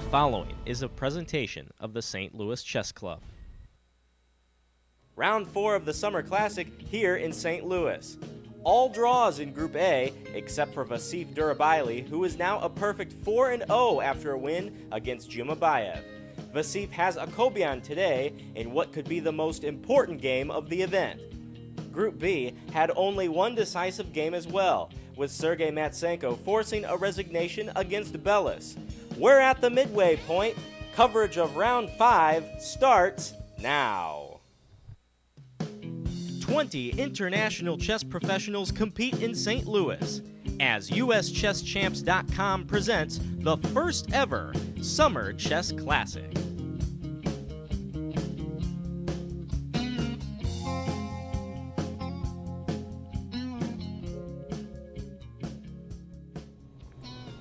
The following is a presentation of the St. Louis Chess Club. Round 4 of the Summer Classic here in St. Louis. All draws in Group A, except for Vasif Durabaili, who is now a perfect 4-0 after a win against Jumabayev. Vasif has a Kobian today in what could be the most important game of the event. Group B had only one decisive game as well, with Sergei Matsenko forcing a resignation against Belis. We're at the midway point. Coverage of Round 5 starts now. 20 international chess professionals compete in St. Louis as USChessChamps.com presents the first ever Summer Chess Classic.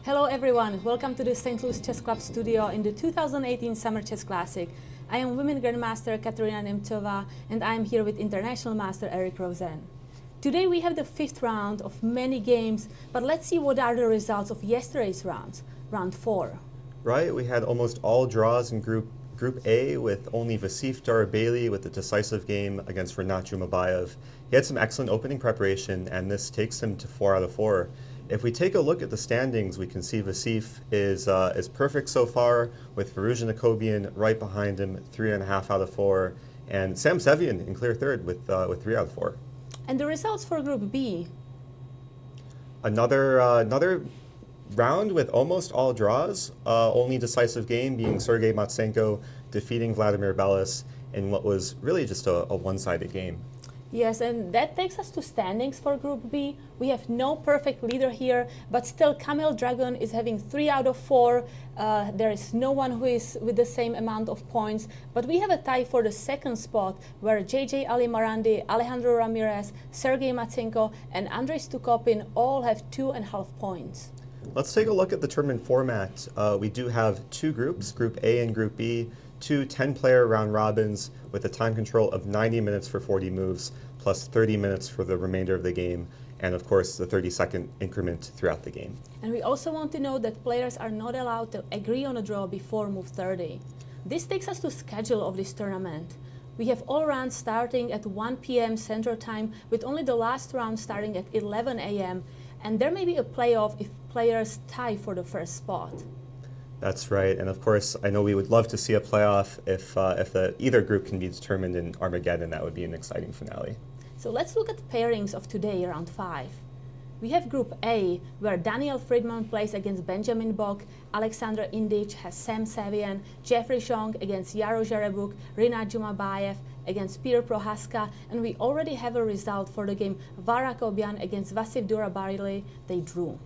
Hello everyone, welcome to the St. Louis Chess Club studio in the 2018 Summer Chess Classic. I am Women Grandmaster Katerina Nemcova and I am here with International Master Rosen. Today we have the 5th round of many games, but let's see what are the results of yesterday's rounds, round 4. Right, we had almost all draws in Group A with only Vasif Durabaili with the decisive game against Rinat Jumabayev. He had some excellent opening preparation and this takes him to 4 out of 4. If we take a look at the standings, we can see Vasif is perfect so far, with Varuzhin Akobian right behind him, 3.5 out of 4, and Sam Sevian in clear third with 3 out of 4. And the results for Group B? Another round with almost all draws, only decisive game being Sergei Matsenko defeating Vladimir Belis in what was really just a one-sided game. Yes, and that takes us to standings for Group B. We have no perfect leader here, but still Kamil Dragon is having 3 out of 4. There is no one who is with the same amount of points, but we have a tie for the second spot where JJ Ali Marandi, Alejandro Ramirez, Sergei Matsenko and Andrey Zukoppin all have 2.5 points. Let's take a look at the tournament format. We do have 2 groups, Group A and Group B, 2 10-player round robins with a time control of 90 minutes for 40 moves, plus 30 minutes for the remainder of the game, and of course the 30-second increment throughout the game. And we also want to note that players are not allowed to agree on a draw before move 30. This takes us to schedule of this tournament. We have all rounds starting at 1 p.m. Central Time, with only the last round starting at 11 a.m. And there may be a playoff if players tie for the first spot. That's right, and of course, I know we would love to see a playoff if either group can be determined in Armageddon. That would be an exciting finale. So let's look at the pairings of today, round 5. We have Group A, where Daniel Friedman plays against Benjamin Bok, Alexander Indic has Sam Sevian, Jeffrey Chong against Yaro Jerebuk, Rinat Jumabayev against Peter Prohaszka, and we already have a result for the game Vara Kobian against Vasif Durabaili. They drew.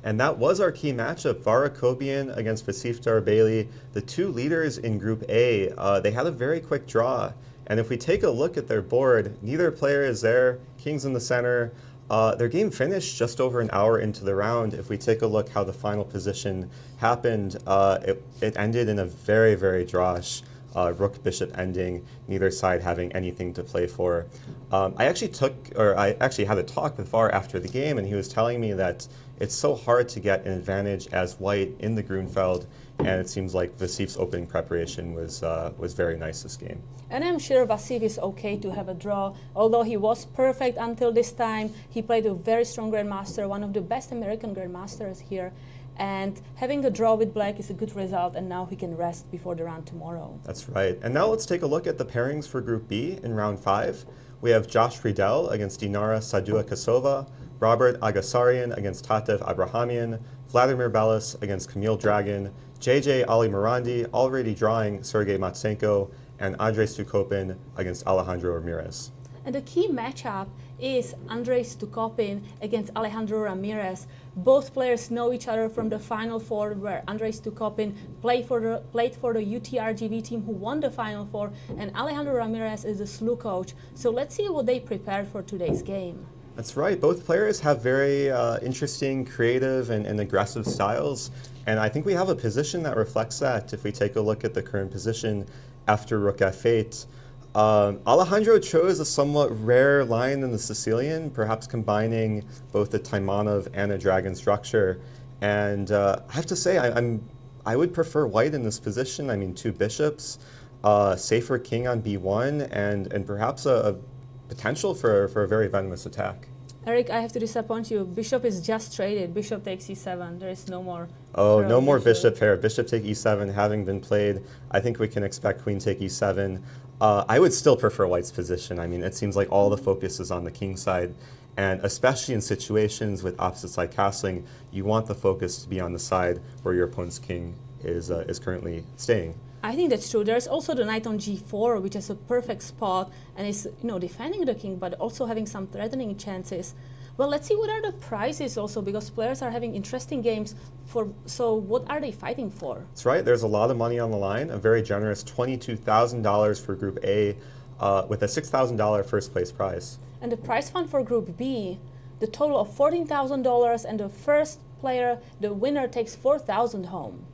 And that was our key matchup, Vara Kobian against Vasif Durabaili. The 2 leaders in Group A, they had a very quick draw. And if we take a look at their board, neither player is there, king's in the center. Their game finished just over an hour into the round. If we take a look how the final position happened, it ended in a very, very drawish rook-bishop ending, neither side having anything to play for. I actually had a talk with Var after the game, and he was telling me that it's so hard to get an advantage as white in the Grunfeld, and it seems like Vasif's opening preparation was very nice this game. And I'm sure Vasif is okay to have a draw. Although he was perfect until this time, he played a very strong grandmaster, one of the best American grandmasters here. And having a draw with black is a good result, and now he can rest before the round tomorrow. That's right. And now let's take a look at the pairings for Group B in round 5. We have Josh Friedel against Dinara Sadua-Kasova, Robert Agasarian against Tatev Abrahamian, Vladimir Belis against Kamil Dragon, JJ Ali Marandi already drawing Sergei Matsenko, and Andrey Zukoppin against Alejandro Ramirez. And the key matchup is Andrey Zukoppin against Alejandro Ramirez. Both players know each other from the Final Four, where Andrey Zukoppin played for the UTRGV team who won the Final Four, and Alejandro Ramirez is the SLU coach. So let's see what they prepared for today's game. That's right. Both players have very interesting, creative, and aggressive styles. And I think we have a position that reflects that. If we take a look at the current position after Rook F8, Alejandro chose a somewhat rare line in the Sicilian, perhaps combining both the Taimanov and a dragon structure. And I have to say, I'm I would prefer white in this position. I mean, two bishops, safer king on b1, and perhaps a potential for a very venomous attack. Eric, I have to disappoint you. Bishop is just traded. Bishop takes e7. There is no more. Oh, no more bishop here. Bishop take e7 having been played. I think we can expect queen take e7. I would still prefer white's position. I mean, it seems like all the focus is on the king side. And especially in situations with opposite side castling, you want the focus to be on the side where your opponent's king is currently staying. I think that's true. There's also the knight on g4, which is a perfect spot and is, defending the king, but also having some threatening chances. Well, let's see what are the prizes also, because players are having interesting games. So what are they fighting for? That's right. There's a lot of money on the line. A very generous $22,000 for Group A with a $6,000 first place prize. And the prize fund for Group B, the total of $14,000, and the first player, the winner, takes $4,000 home.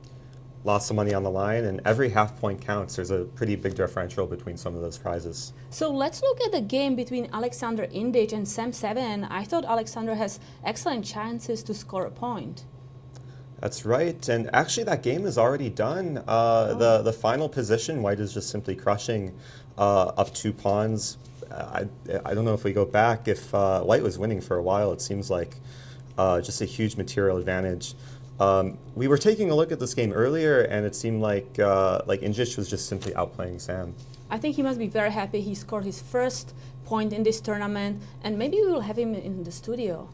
Lots of money on the line, and every half point counts. There's a pretty big differential between some of those prizes. So let's look at the game between Aleksandr Indic and Sam Seven. I thought Aleksandr has excellent chances to score a point. That's right, and actually that game is already done. The final position, white is just simply crushing up 2 pawns. I don't know if we go back, if white was winning for a while, it seems like just a huge material advantage. We were taking a look at this game earlier, and it seemed like Indic was just simply outplaying Sam. I think he must be very happy he scored his first point in this tournament, and maybe we will have him in the studio.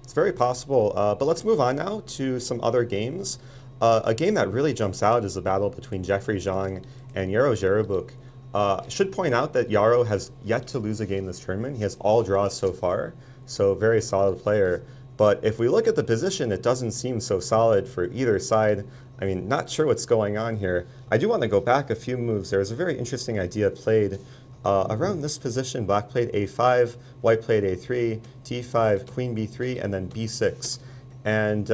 It's very possible, but let's move on now to some other games. A game that really jumps out is the battle between Jeffrey Zhang and Yaro Zherubuk. I should point out that Yaro has yet to lose a game this tournament. He has all draws so far, so very solid player. But if we look at the position, it doesn't seem so solid for either side. I mean, not sure what's going on here. I do want to go back a few moves. There was a very interesting idea played around this position. Black played a5, white played a3, d5, queen b3, and then b6. And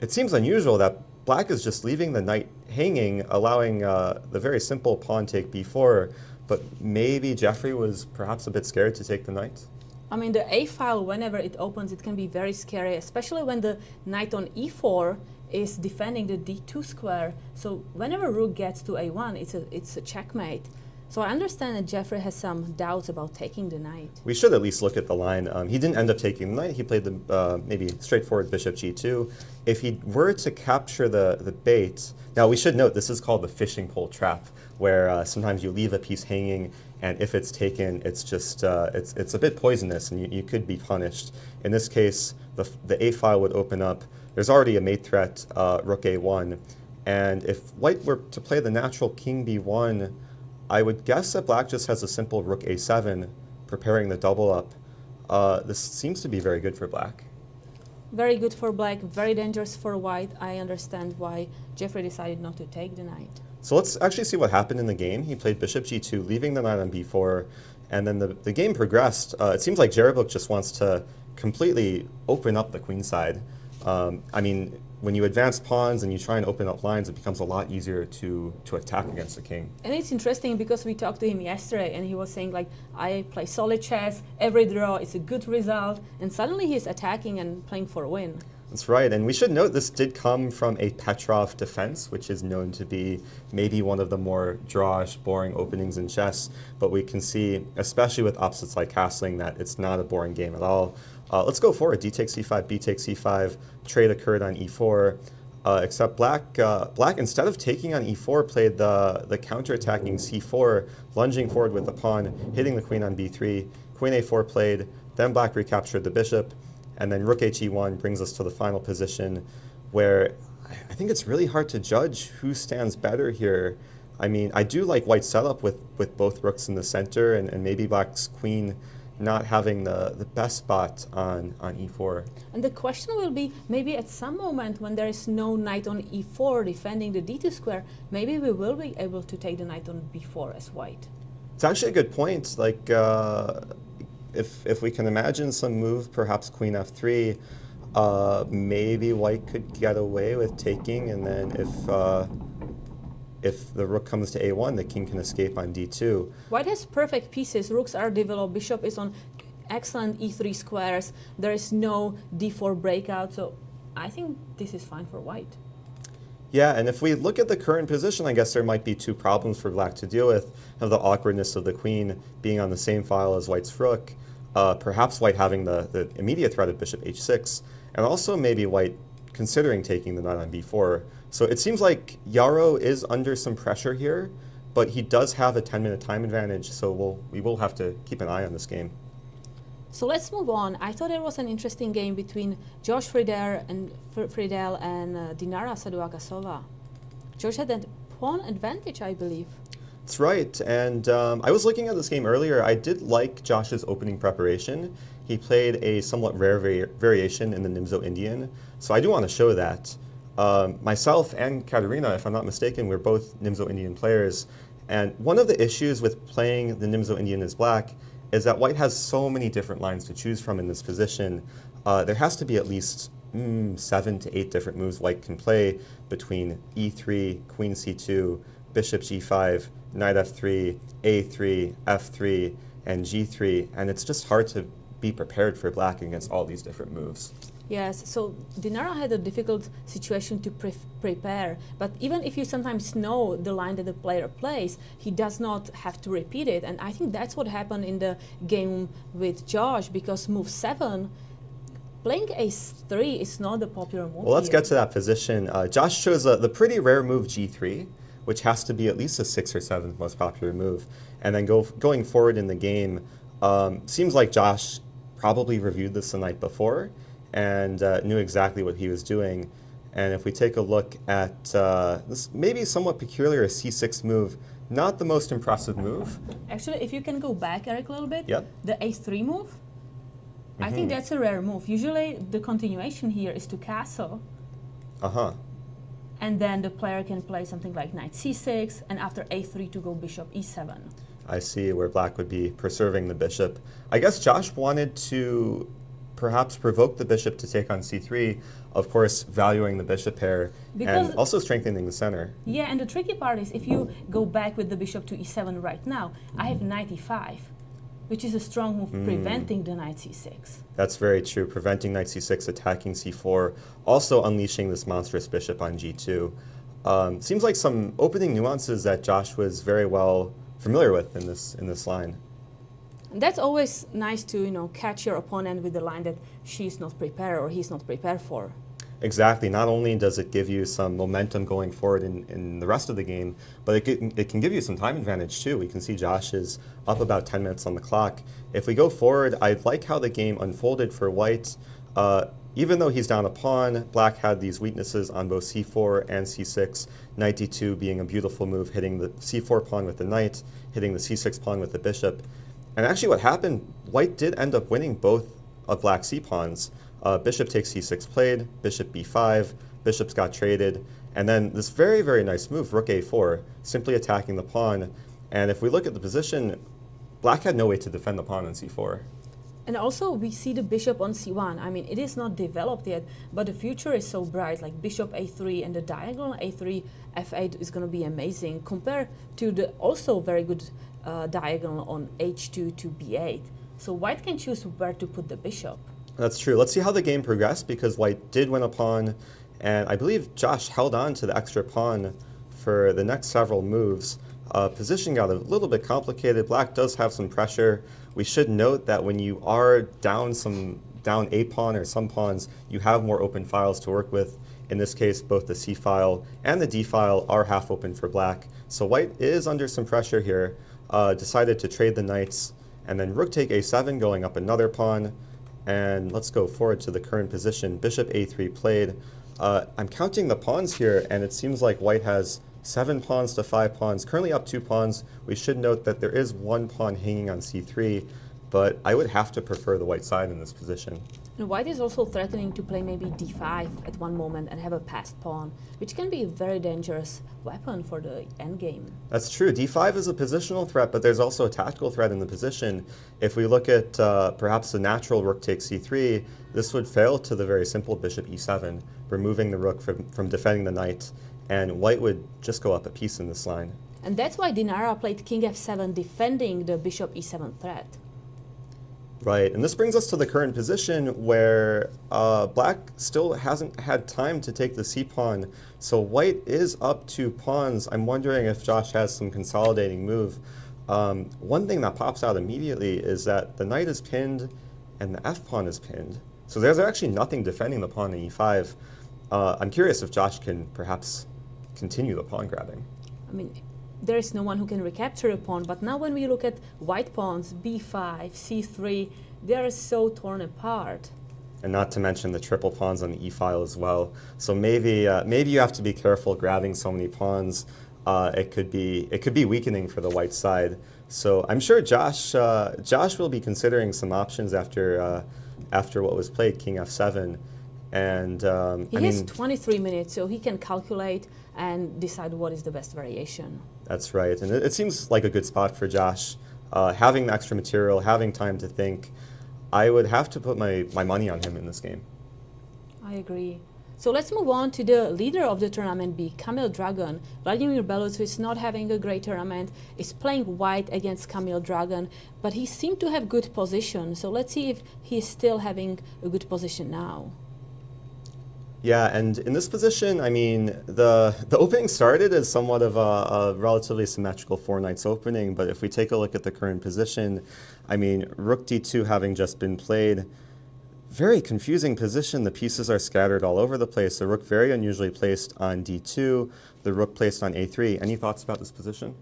it seems unusual that black is just leaving the knight hanging, allowing the very simple pawn take b4. But maybe Jeffrey was perhaps a bit scared to take the knight. I mean, the A file, whenever it opens, it can be very scary, especially when the knight on e4 is defending the d2 square. So whenever rook gets to a1, it's a checkmate. So I understand that Jeffrey has some doubts about taking the knight. We should at least look at the line. He didn't end up taking the knight. He played the maybe straightforward bishop g2. If he were to capture the bait, now we should note this is called the fishing pole trap, where sometimes you leave a piece hanging, and if it's taken, it's just it's a bit poisonous, and you could be punished. In this case, the a file would open up. There's already a mate threat, rook a1, and if white were to play the natural king b1, I would guess that black just has a simple rook a7, preparing the double up. This seems to be very good for black. Very good for black, very dangerous for white. I understand why Jeffrey decided not to take the knight. So let's actually see what happened in the game. He played bishop g2, leaving the knight on b4, and then the game progressed. It seems like Zherubuk just wants to completely open up the queen side. I mean, when you advance pawns and you try and open up lines, it becomes a lot easier to attack against the king. And it's interesting because we talked to him yesterday and he was saying, like, I play solid chess, every draw is a good result, and suddenly he's attacking and playing for a win. That's right, and we should note this did come from a Petrov defense, which is known to be maybe one of the more drawish, boring openings in chess, but we can see, especially with opposite side castling, that it's not a boring game at all. Let's go forward. D takes c5, b takes c5, trade occurred on e4, except black, instead of taking on e4, played the counterattacking c4, lunging forward with the pawn, hitting the queen on b3, queen a4 played, then black recaptured the bishop, and then rook he1 brings us to the final position, where I think it's really hard to judge who stands better here. I mean, I do like white's setup with both rooks in the center, and maybe black's queen not having the best spot on e4. And the question will be, maybe at some moment when there is no knight on e4 defending the d2 square, maybe we will be able to take the knight on b4 as white. It's actually a good point. Like, if we can imagine some move, perhaps queen f3, maybe white could get away with taking, and then if the rook comes to a1, the king can escape on d2. White has perfect pieces. Rooks are developed. Bishop is on excellent e3 squares. There is no d4 breakout, so I think this is fine for white. Yeah, and if we look at the current position, I guess there might be two problems for black to deal with. Of the awkwardness of the queen being on the same file as white's rook, perhaps white having the immediate threat of bishop h6, and also maybe white considering taking the knight on b4. So it seems like Yaro is under some pressure here, but he does have a 10-minute time advantage, so we will have to keep an eye on this game. So let's move on. I thought it was an interesting game between Josh Friedel and Dinara Saduakasova. Josh had a pawn advantage, I believe. That's right, and I was looking at this game earlier. I did like Josh's opening preparation. He played a somewhat rare variation in the Nimzo Indian, so I do want to show that. Myself and Katerina, if I'm not mistaken, we're both Nimzo Indian players, and one of the issues with playing the Nimzo Indian as black is that white has so many different lines to choose from in this position. There has to be at least 7 to 8 different moves white can play between e3, queen c2, bishop g5, knight f3, a3, f3, and g3, and it's just hard to be prepared for black against all these different moves. Yes, so Dinara had a difficult situation to prepare, but even if you sometimes know the line that the player plays, he does not have to repeat it, and I think that's what happened in the game with Josh, because move 7, playing ace3 is not the popular move. Well, let's get to that position. Josh chose the pretty rare move g3, which has to be at least the 6th or 7th most popular move, and then going forward in the game, seems like Josh probably reviewed this the night before, and knew exactly what he was doing. And if we take a look at this maybe somewhat peculiar c6 move, not the most impressive move. Actually, if you can go back, Eric, a little bit, Yep. the a3 move, I think that's a rare move. Usually the continuation here is to castle, and then the player can play something like knight c6, and after a3 to go bishop e7. I see where black would be preserving the bishop. I guess Josh wanted to perhaps provoke the bishop to take on c3, of course valuing the bishop pair and also strengthening the center. Yeah, and the tricky part is if you go back with the bishop to e7 right now, I have knight e5, which is a strong move preventing the knight c6. That's very true, preventing knight c6, attacking c4, also unleashing this monstrous bishop on g2. Seems like some opening nuances that Josh was very well familiar with in this line. And that's always nice to, catch your opponent with the line that she's not prepared or he's not prepared for. Exactly. Not only does it give you some momentum going forward in the rest of the game, but it can give you some time advantage too. We can see Josh is up about 10 minutes on the clock. If we go forward, I like how the game unfolded for white. Even though he's down a pawn, black had these weaknesses on both c4 and c6, knight d2 being a beautiful move, hitting the c4 pawn with the knight, hitting the c6 pawn with the bishop. And actually what happened, white did end up winning both of black's c-pawns. Bishop takes c6 played, bishop b5, bishops got traded, and then this very, very nice move, rook a4, simply attacking the pawn. And if we look at the position, black had no way to defend the pawn on c4. And also we see the bishop on c1. I mean, it is not developed yet, but the future is so bright, like bishop a3 and the diagonal a3, f8 is going to be amazing compared to the also very good diagonal on h2 to b8. So white can choose where to put the bishop. That's true. Let's see how the game progressed, because white did win a pawn, and I believe Josh held on to the extra pawn for the next several moves. Position got a little bit complicated. Black does have some pressure. We should note that when you are down a pawn or some pawns, you have more open files to work with. In this case, both the c file and the d file are half open for black. So white is under some pressure here. Decided to trade the knights, and then rook take a7, going up another pawn. And let's go forward to the current position. Bishop a3 played. I'm counting the pawns here, and it seems like white has 7 pawns to 5 pawns, currently up 2 pawns. We should note that there is 1 pawn hanging on c3, but I would have to prefer the white side in this position. And white is also threatening to play maybe d5 at one moment and have a passed pawn, which can be a very dangerous weapon for the endgame. That's true. d5 is a positional threat, but there's also a tactical threat in the position. If we look at perhaps the natural rook takes c3, this would fail to the very simple bishop e7, removing the rook from defending the knight, and white would just go up a piece in this line. And that's why Dinara played king f7, defending the bishop e7 threat. Right, and this brings us to the current position where black still hasn't had time to take the c-pawn, so white is up 2 pawns. I'm wondering if Josh has some consolidating move. One thing that pops out immediately is that the knight is pinned and the f-pawn is pinned. So there's actually nothing defending the pawn in e5. I'm curious if Josh can perhaps continue the pawn grabbing. I mean, there is no one who can recapture a pawn, but now when we look at white pawns, b5, c3, they are so torn apart. And not to mention the triple pawns on the e-file as well. So maybe you have to be careful grabbing so many pawns. It could be weakening for the white side. So I'm sure Josh will be considering some options after what was played, king f7. And he has 23 minutes, so he can calculate and decide what is the best variation. That's right, and it seems like a good spot for Josh. Having the extra material, having time to think, I would have to put my money on him in this game. I agree. So let's move on to the leader of the tournament B, Kamil Dragon. Vladimir Belus, who is not having a great tournament, is playing white against Kamil Dragon, but he seemed to have good position. So let's see if he's still having a good position now. Yeah, and in this position, I mean, the opening started as somewhat of a relatively symmetrical 4 knights opening, but if we take a look at the current position, I mean, rook d2 having just been played, very confusing position. The pieces are scattered all over the place. The rook very unusually placed on d2, the rook placed on a3. Any thoughts about this position?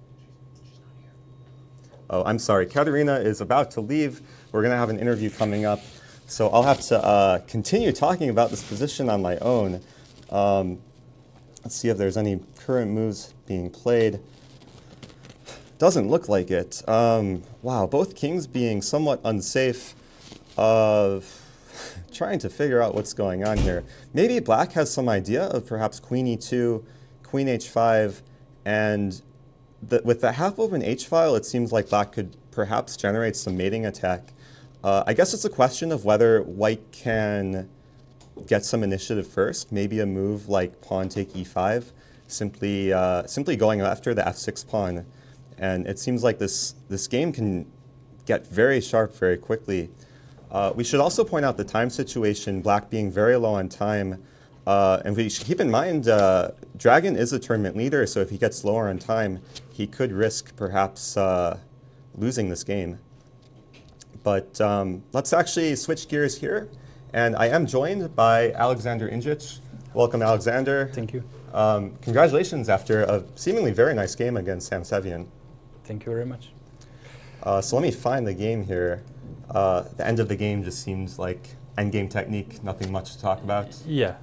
Oh, I'm sorry. Katerina is about to leave. We're going to have an interview coming up. So I'll have to continue talking about this position on my own. Let's see if there's any current moves being played. Doesn't look like it. Wow, both kings being somewhat unsafe. Trying to figure out what's going on here. Maybe black has some idea of perhaps queen e2, queen h5, and with the half-open h-file, it seems like black could perhaps generate some mating attack. I guess it's a question of whether white can get some initiative first, maybe a move like pawn take e5, simply going after the f6 pawn. And it seems like this game can get very sharp very quickly. We should also point out the time situation, black being very low on time. And we should keep in mind, Dragon is a tournament leader, so if he gets lower on time, he could risk perhaps losing this game. But let's actually switch gears here. And I am joined by Aleksandr Injic. Welcome, Alexander. Thank you. Congratulations after a seemingly very nice game against Sam Sevian. Thank you very much. So let me find the game here. The end of the game just seems like endgame technique, nothing much to talk about. Yeah,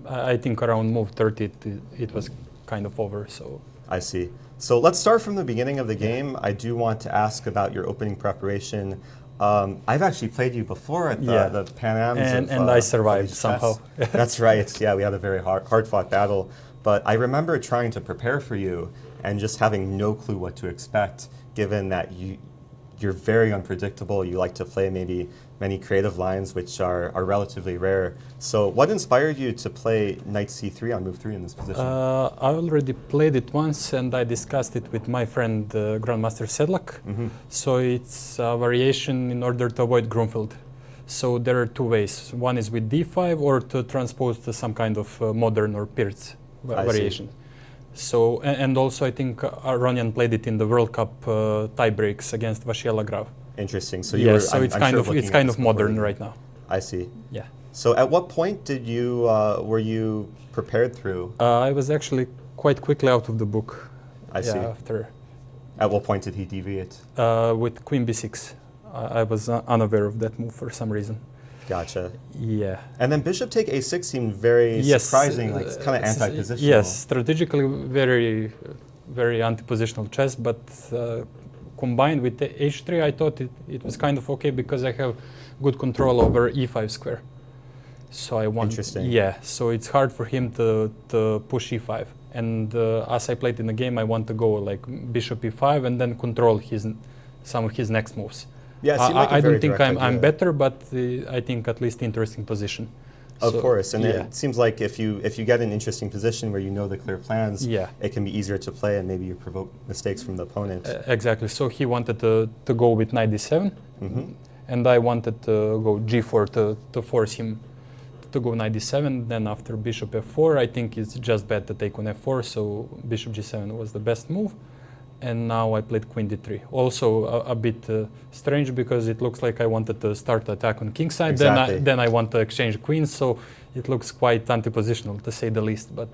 I think around move 30 it was kind of over. So I see. So let's start from the beginning of the game. I do want to ask about your opening preparation. I've actually played you before at the Pan Ams. And I survived somehow. That's right. Yeah, we had a very hard-fought battle. But I remember trying to prepare for you and just having no clue what to expect, given that you're very unpredictable. You like to play maybe many creative lines, which are relatively rare. So what inspired you to play knight c3 on move 3 in this position? I already played it once, and I discussed it with my friend Grandmaster Sedlak. So it's a variation in order to avoid Grunfeld. So there are two ways. One is with d5 or to transpose to some kind of modern or Pirc variation. So, and also I think Aronian played it in the World Cup tie breaks against Vasyl Agrav. Interesting. So it's kind of modern right now. I see. Yeah. So at what point did you were you prepared through? I was actually quite quickly out of the book. I see. After. At what point did he deviate? With Queen b6. I was unaware of that move for some reason. Gotcha. Yeah. And then bishop take a6 seemed very surprising, like kind of anti-positional. Yes, strategically very, very anti-positional chess, but combined with the h3, I thought it was kind of okay because I have good control over e5 square. So I want. Interesting. Yeah. So it's hard for him to push e5, and as I played in the game, I want to go like bishop e5 and then control some of his next moves. Yeah, I don't think I'm better, but I think at least interesting position. Of course, and it seems like if you get an interesting position where you know the clear plans, it can be easier to play, and maybe you provoke mistakes from the opponent. Exactly. So he wanted to go with knight d7, and I wanted to go g4 to force him to go knight d7. Then after bishop f4, I think it's just bad to take on f4, so bishop g7 was the best move. And now I played queen d3. Also a bit strange because it looks like I wanted to start the attack on kingside, Exactly. then I want to exchange queens, so it looks quite anti-positional to say the least. But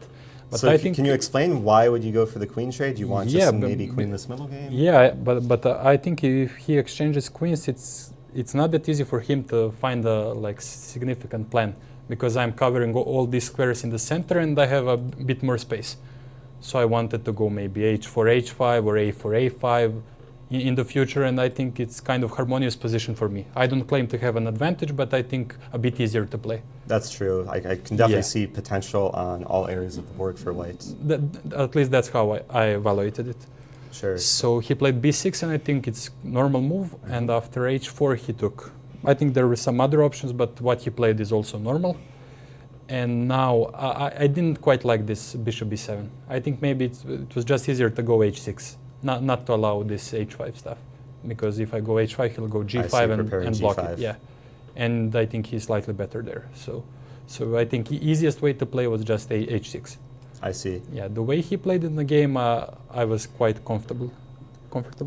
So I think can you explain why would you go for the queen trade? You want just maybe queenless middle game? Yeah, but I think if he exchanges queens, it's not that easy for him to find a like significant plan, because I'm covering all these squares in the center and I have a bit more space. So I wanted to go maybe h4 h5 or a4 a5 in the future, and I think it's kind of harmonious position for me. I don't claim to have an advantage, but I think a bit easier to play. That's true. I can definitely see potential on all areas of the board for white. At least that's how I evaluated it. Sure. So he played b6, and I think it's normal move. And after h4, he took. I think there were some other options, but what he played is also normal. And now I didn't quite like this bishop b7. I think maybe it was just easier to go h6, not to allow this h5 stuff. Because if I go h5, he'll go g5 and block G5. it. Yeah, and I think he's slightly better there. So I think the easiest way to play was just h6. I see. Yeah, the way he played in the game, I was quite comfortable.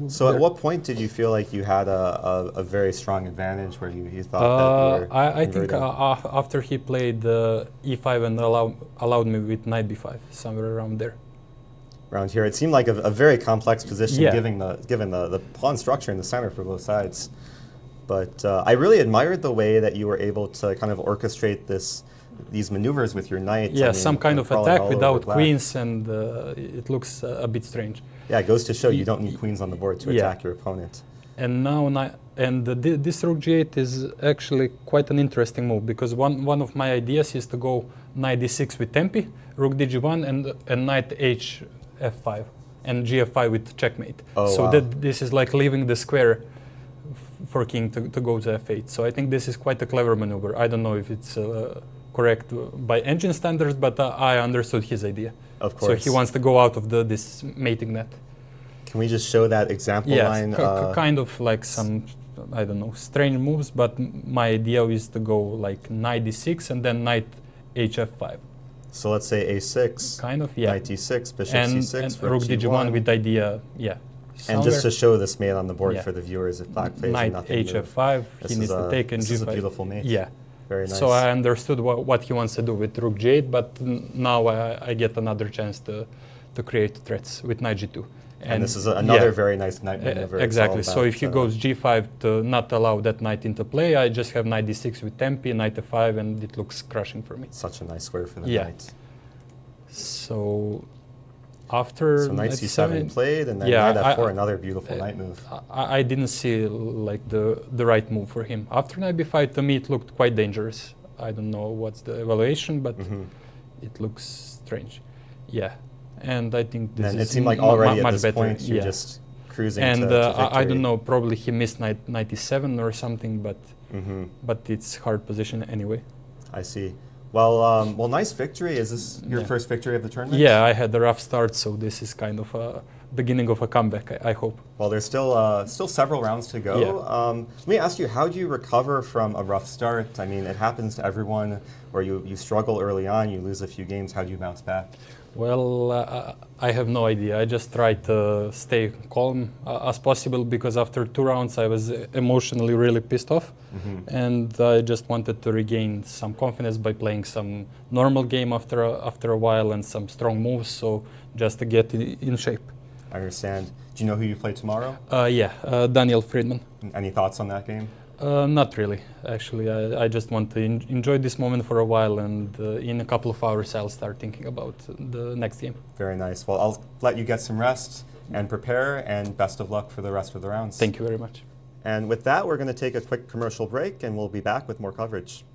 So at what point did you feel like you had a very strong advantage where you thought that you were I think after he played e5 and allowed me with knight b5, somewhere around there. Around here, it seemed like a very complex position, Yeah. given the pawn structure in the center for both sides. But I really admired the way that you were able to kind of orchestrate these maneuvers with your knight. Yeah, I mean, some kind of crawling attack all over without black. queens, and it looks a bit strange. Yeah, it goes to show you don't need queens on the board to Yeah. attack your opponent. And now, this rook g8 is actually quite an interesting move, because one of my ideas is to go knight d6 with tempi, rook dg1, and knight h f5, and gf5 with checkmate. Oh, so wow. that this is like leaving the square for king to go to f8. So I think this is quite a clever maneuver. I don't know if it's correct by engine standards, but I understood his idea. Of So course. he wants to go out of this mating net. Can we just show that example Yes, line? kind of like some, I don't know, strange moves, but my idea is to go like knight d6 and then knight hf5. So let's say a6, Kind of, yeah. knight d6, bishop And c6, rook dg1 with idea, yeah. And just to show this mate on the board Yeah. for the viewers, if black plays Knight nothing move. hf5, This he is needs to take and this is a g5. beautiful mate. Yeah. Very nice. So I understood what he wants to do with rook g8, but now I get another chance to create threats with knight g2. And this is another yeah. very nice knight maneuver. It's Exactly. all So if he about, goes g5 to not allow that knight into play, I just have knight d6 with tempi, knight f5, and it looks crushing for me. such a nice square for the Yeah. knight. So after So knight c7 played, and then yeah, knight f4, another beautiful knight move. I didn't see like the right move for him. After knight b5, to me it looked quite dangerous. I don't know what's the evaluation, but it looks strange. Yeah, and I think this And is it seemed like already at much this better. point you're yeah. just cruising And to I victory. don't know, probably he missed knight e7 or something, but it's hard position anyway. I see. Well, nice victory. Is this your Yeah. first victory of the tournament? Yeah, I had a rough start, so this is kind of a beginning of a comeback, I hope. Well, there's still several rounds to go. Yeah. Let me ask you, how do you recover from a rough start? I mean, it happens to everyone, where you struggle early on, you lose a few games. How do you bounce back? Well, I have no idea. I just try to stay calm as possible, because after 2 rounds I was emotionally really pissed off, and I just wanted to regain some confidence by playing some normal game after a while and some strong moves, so just to get in shape. I understand. Do you know who you play tomorrow? Daniel Friedman. Any thoughts on that game? Not really, actually. I just want to enjoy this moment for a while, and in a couple of hours I'll start thinking about the next game. Very nice. Well, I'll let you get some rest and prepare, and best of luck for the rest of the rounds. Thank you very much. And with that, we're going to take a quick commercial break, and we'll be back with more coverage.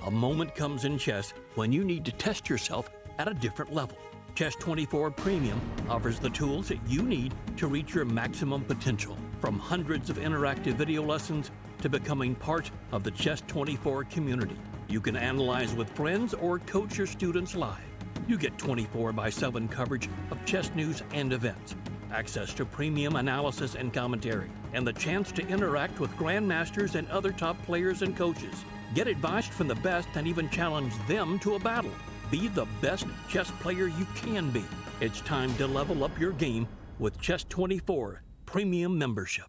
A moment comes in chess when you need to test yourself at a different level. Chess24 Premium offers the tools that you need to reach your maximum potential. From hundreds of interactive video lessons to becoming part of the Chess24 community. You can analyze with friends or coach your students live. You get 24/7 coverage of chess news and events. access to premium analysis and commentary, and the chance to interact with grandmasters and other top players and coaches. Get advice from the best and even challenge them to a battle. Be the best chess player you can be. It's time to level up your game with Chess 24 Premium membership.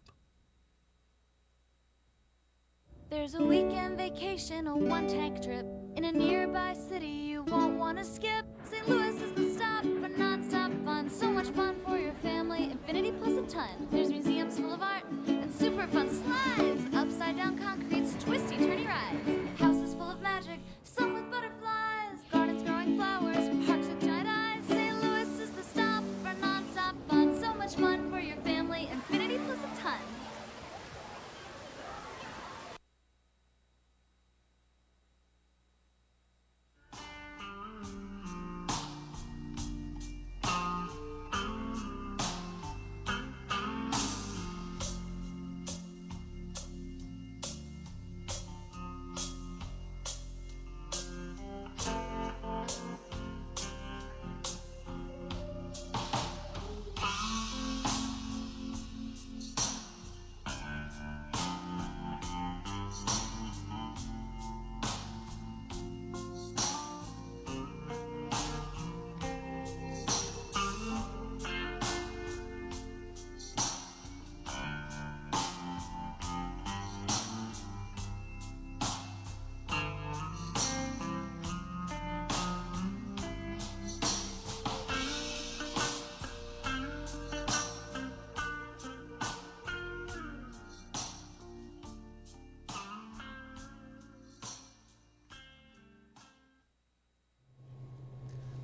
There's a weekend vacation, a one-tank trip in a nearby city you won't want to skip. St. Louis is the stop for non-stop fun. So much fun for your family, infinity plus a ton. There's museums full of art and super fun slides. Upside-down concretes, twisty, turny rides. Houses full of magic, some with butterflies. Gardens growing flowers, parks with giant eyes. St. Louis is the stop for non-stop fun. So much fun for your family, infinity plus a ton.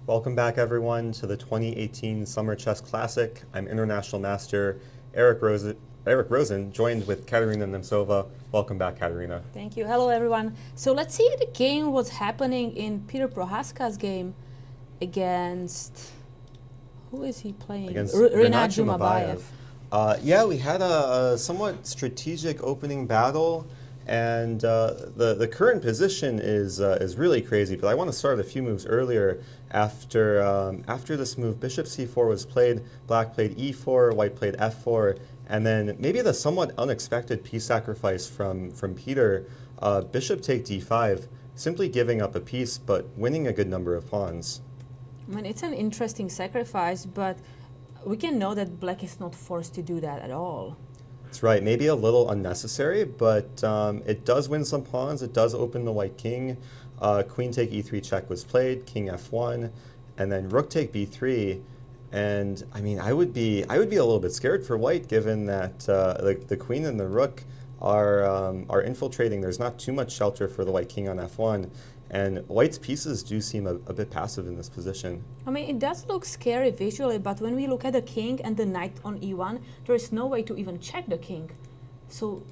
Welcome back, everyone, to the 2018 Summer Chess Classic. I'm International Master Eric Rosen, joined with Katerina Nemcova. Welcome back, Katerina. Thank you. Hello, everyone. So let's see the game what's happening in Peter Prohaszka's game against, who is he playing? Against Rinat Jumabayev. Yeah, we had a somewhat strategic opening battle, and the current position is really crazy. But I want to start a few moves earlier. After this move, bishop c4 was played, black played e4, white played f4, and then maybe the somewhat unexpected piece sacrifice from Peter, bishop take d5, simply giving up a piece but winning a good number of pawns. I mean, it's an interesting sacrifice, but we can know that black is not forced to do that at all. That's right, maybe a little unnecessary, but it does win some pawns. It does open the white king. Queen take e3 check was played, king f1, and then rook take b3. And I mean, I would be a little bit scared for white, given that the queen and the rook are infiltrating. There's not too much shelter for the white king on f1, and white's pieces do seem a bit passive in this position. I mean, it does look scary visually, but when we look at the king and the knight on e1, there is no way to even check the king. So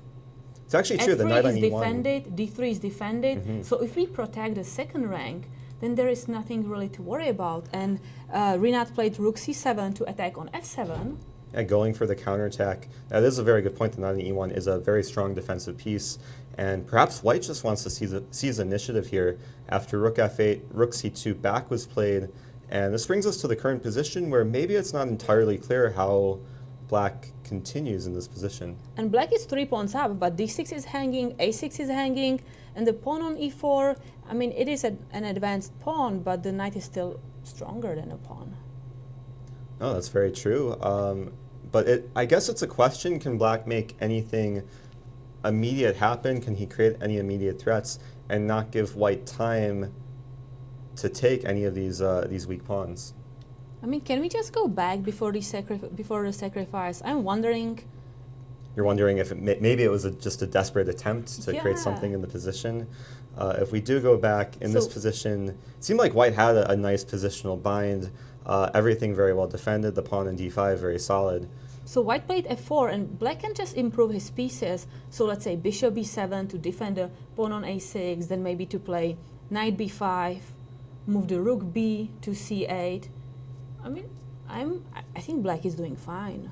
it's actually true. The knight on is e1. defended, d3 is defended. So if we protect the second rank, then there is nothing really to worry about. And Rinat played rook c7 to attack on f7. And going for the counterattack. Now, this is a very good point. The knight on e1 is a very strong defensive piece. And perhaps white just wants to seize initiative here. After rook f8, rook c2 back was played. And this brings us to the current position where maybe it's not entirely clear how black continues in this position. And black is 3 pawns up, but d6 is hanging, a6 is hanging, and the pawn on e4, I mean, it is an advanced pawn, but the knight is still stronger than a pawn. No, that's very true. But I guess it's a question, can black make anything immediate happen? Can he create any immediate threats and not give white time to take any of these weak pawns? I mean, can we just go back before the sacrifice? I'm wondering. You're wondering if maybe it was just a desperate attempt to create something in the position. If we do go back in this position, it seemed like white had a nice positional bind. Everything very well defended. The pawn in d5 very solid. So white played f4, and black can just improve his pieces. So let's say bishop b7 to defend the pawn on a6, then maybe to play knight b5, move the rook b to c8. I mean, I think black is doing fine.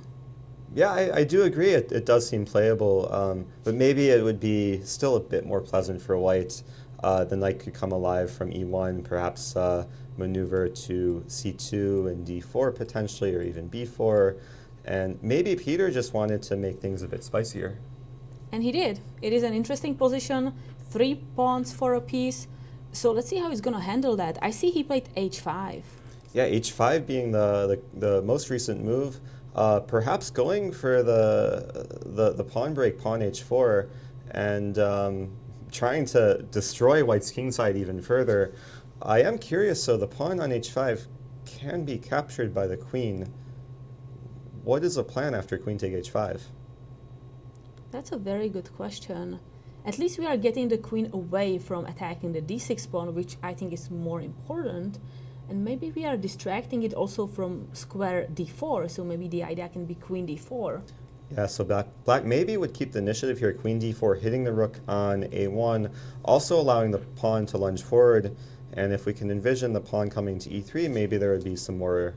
Yeah, I do agree. It does seem playable, but maybe it would be still a bit more pleasant for white. The knight could come alive from e1, perhaps maneuver to c2 and d4 potentially, or even b4. And maybe Peter just wanted to make things a bit spicier. And he did. It is an interesting position, 3 pawns for a piece. So let's see how he's going to handle that. I see he played h5. Yeah, h5 being the most recent move. Perhaps going for the pawn break, pawn h4, and trying to destroy White's kingside even further. I am curious, so the pawn on h5 can be captured by the queen. What is the plan after queen take h5? That's a very good question. At least we are getting the queen away from attacking the d6 pawn, which I think is more important. And maybe we are distracting it also from square d4, so maybe the idea can be queen d4. Yeah, so black maybe would keep the initiative here, queen d4, hitting the rook on a1, also allowing the pawn to lunge forward. And if we can envision the pawn coming to e3, maybe there would be some more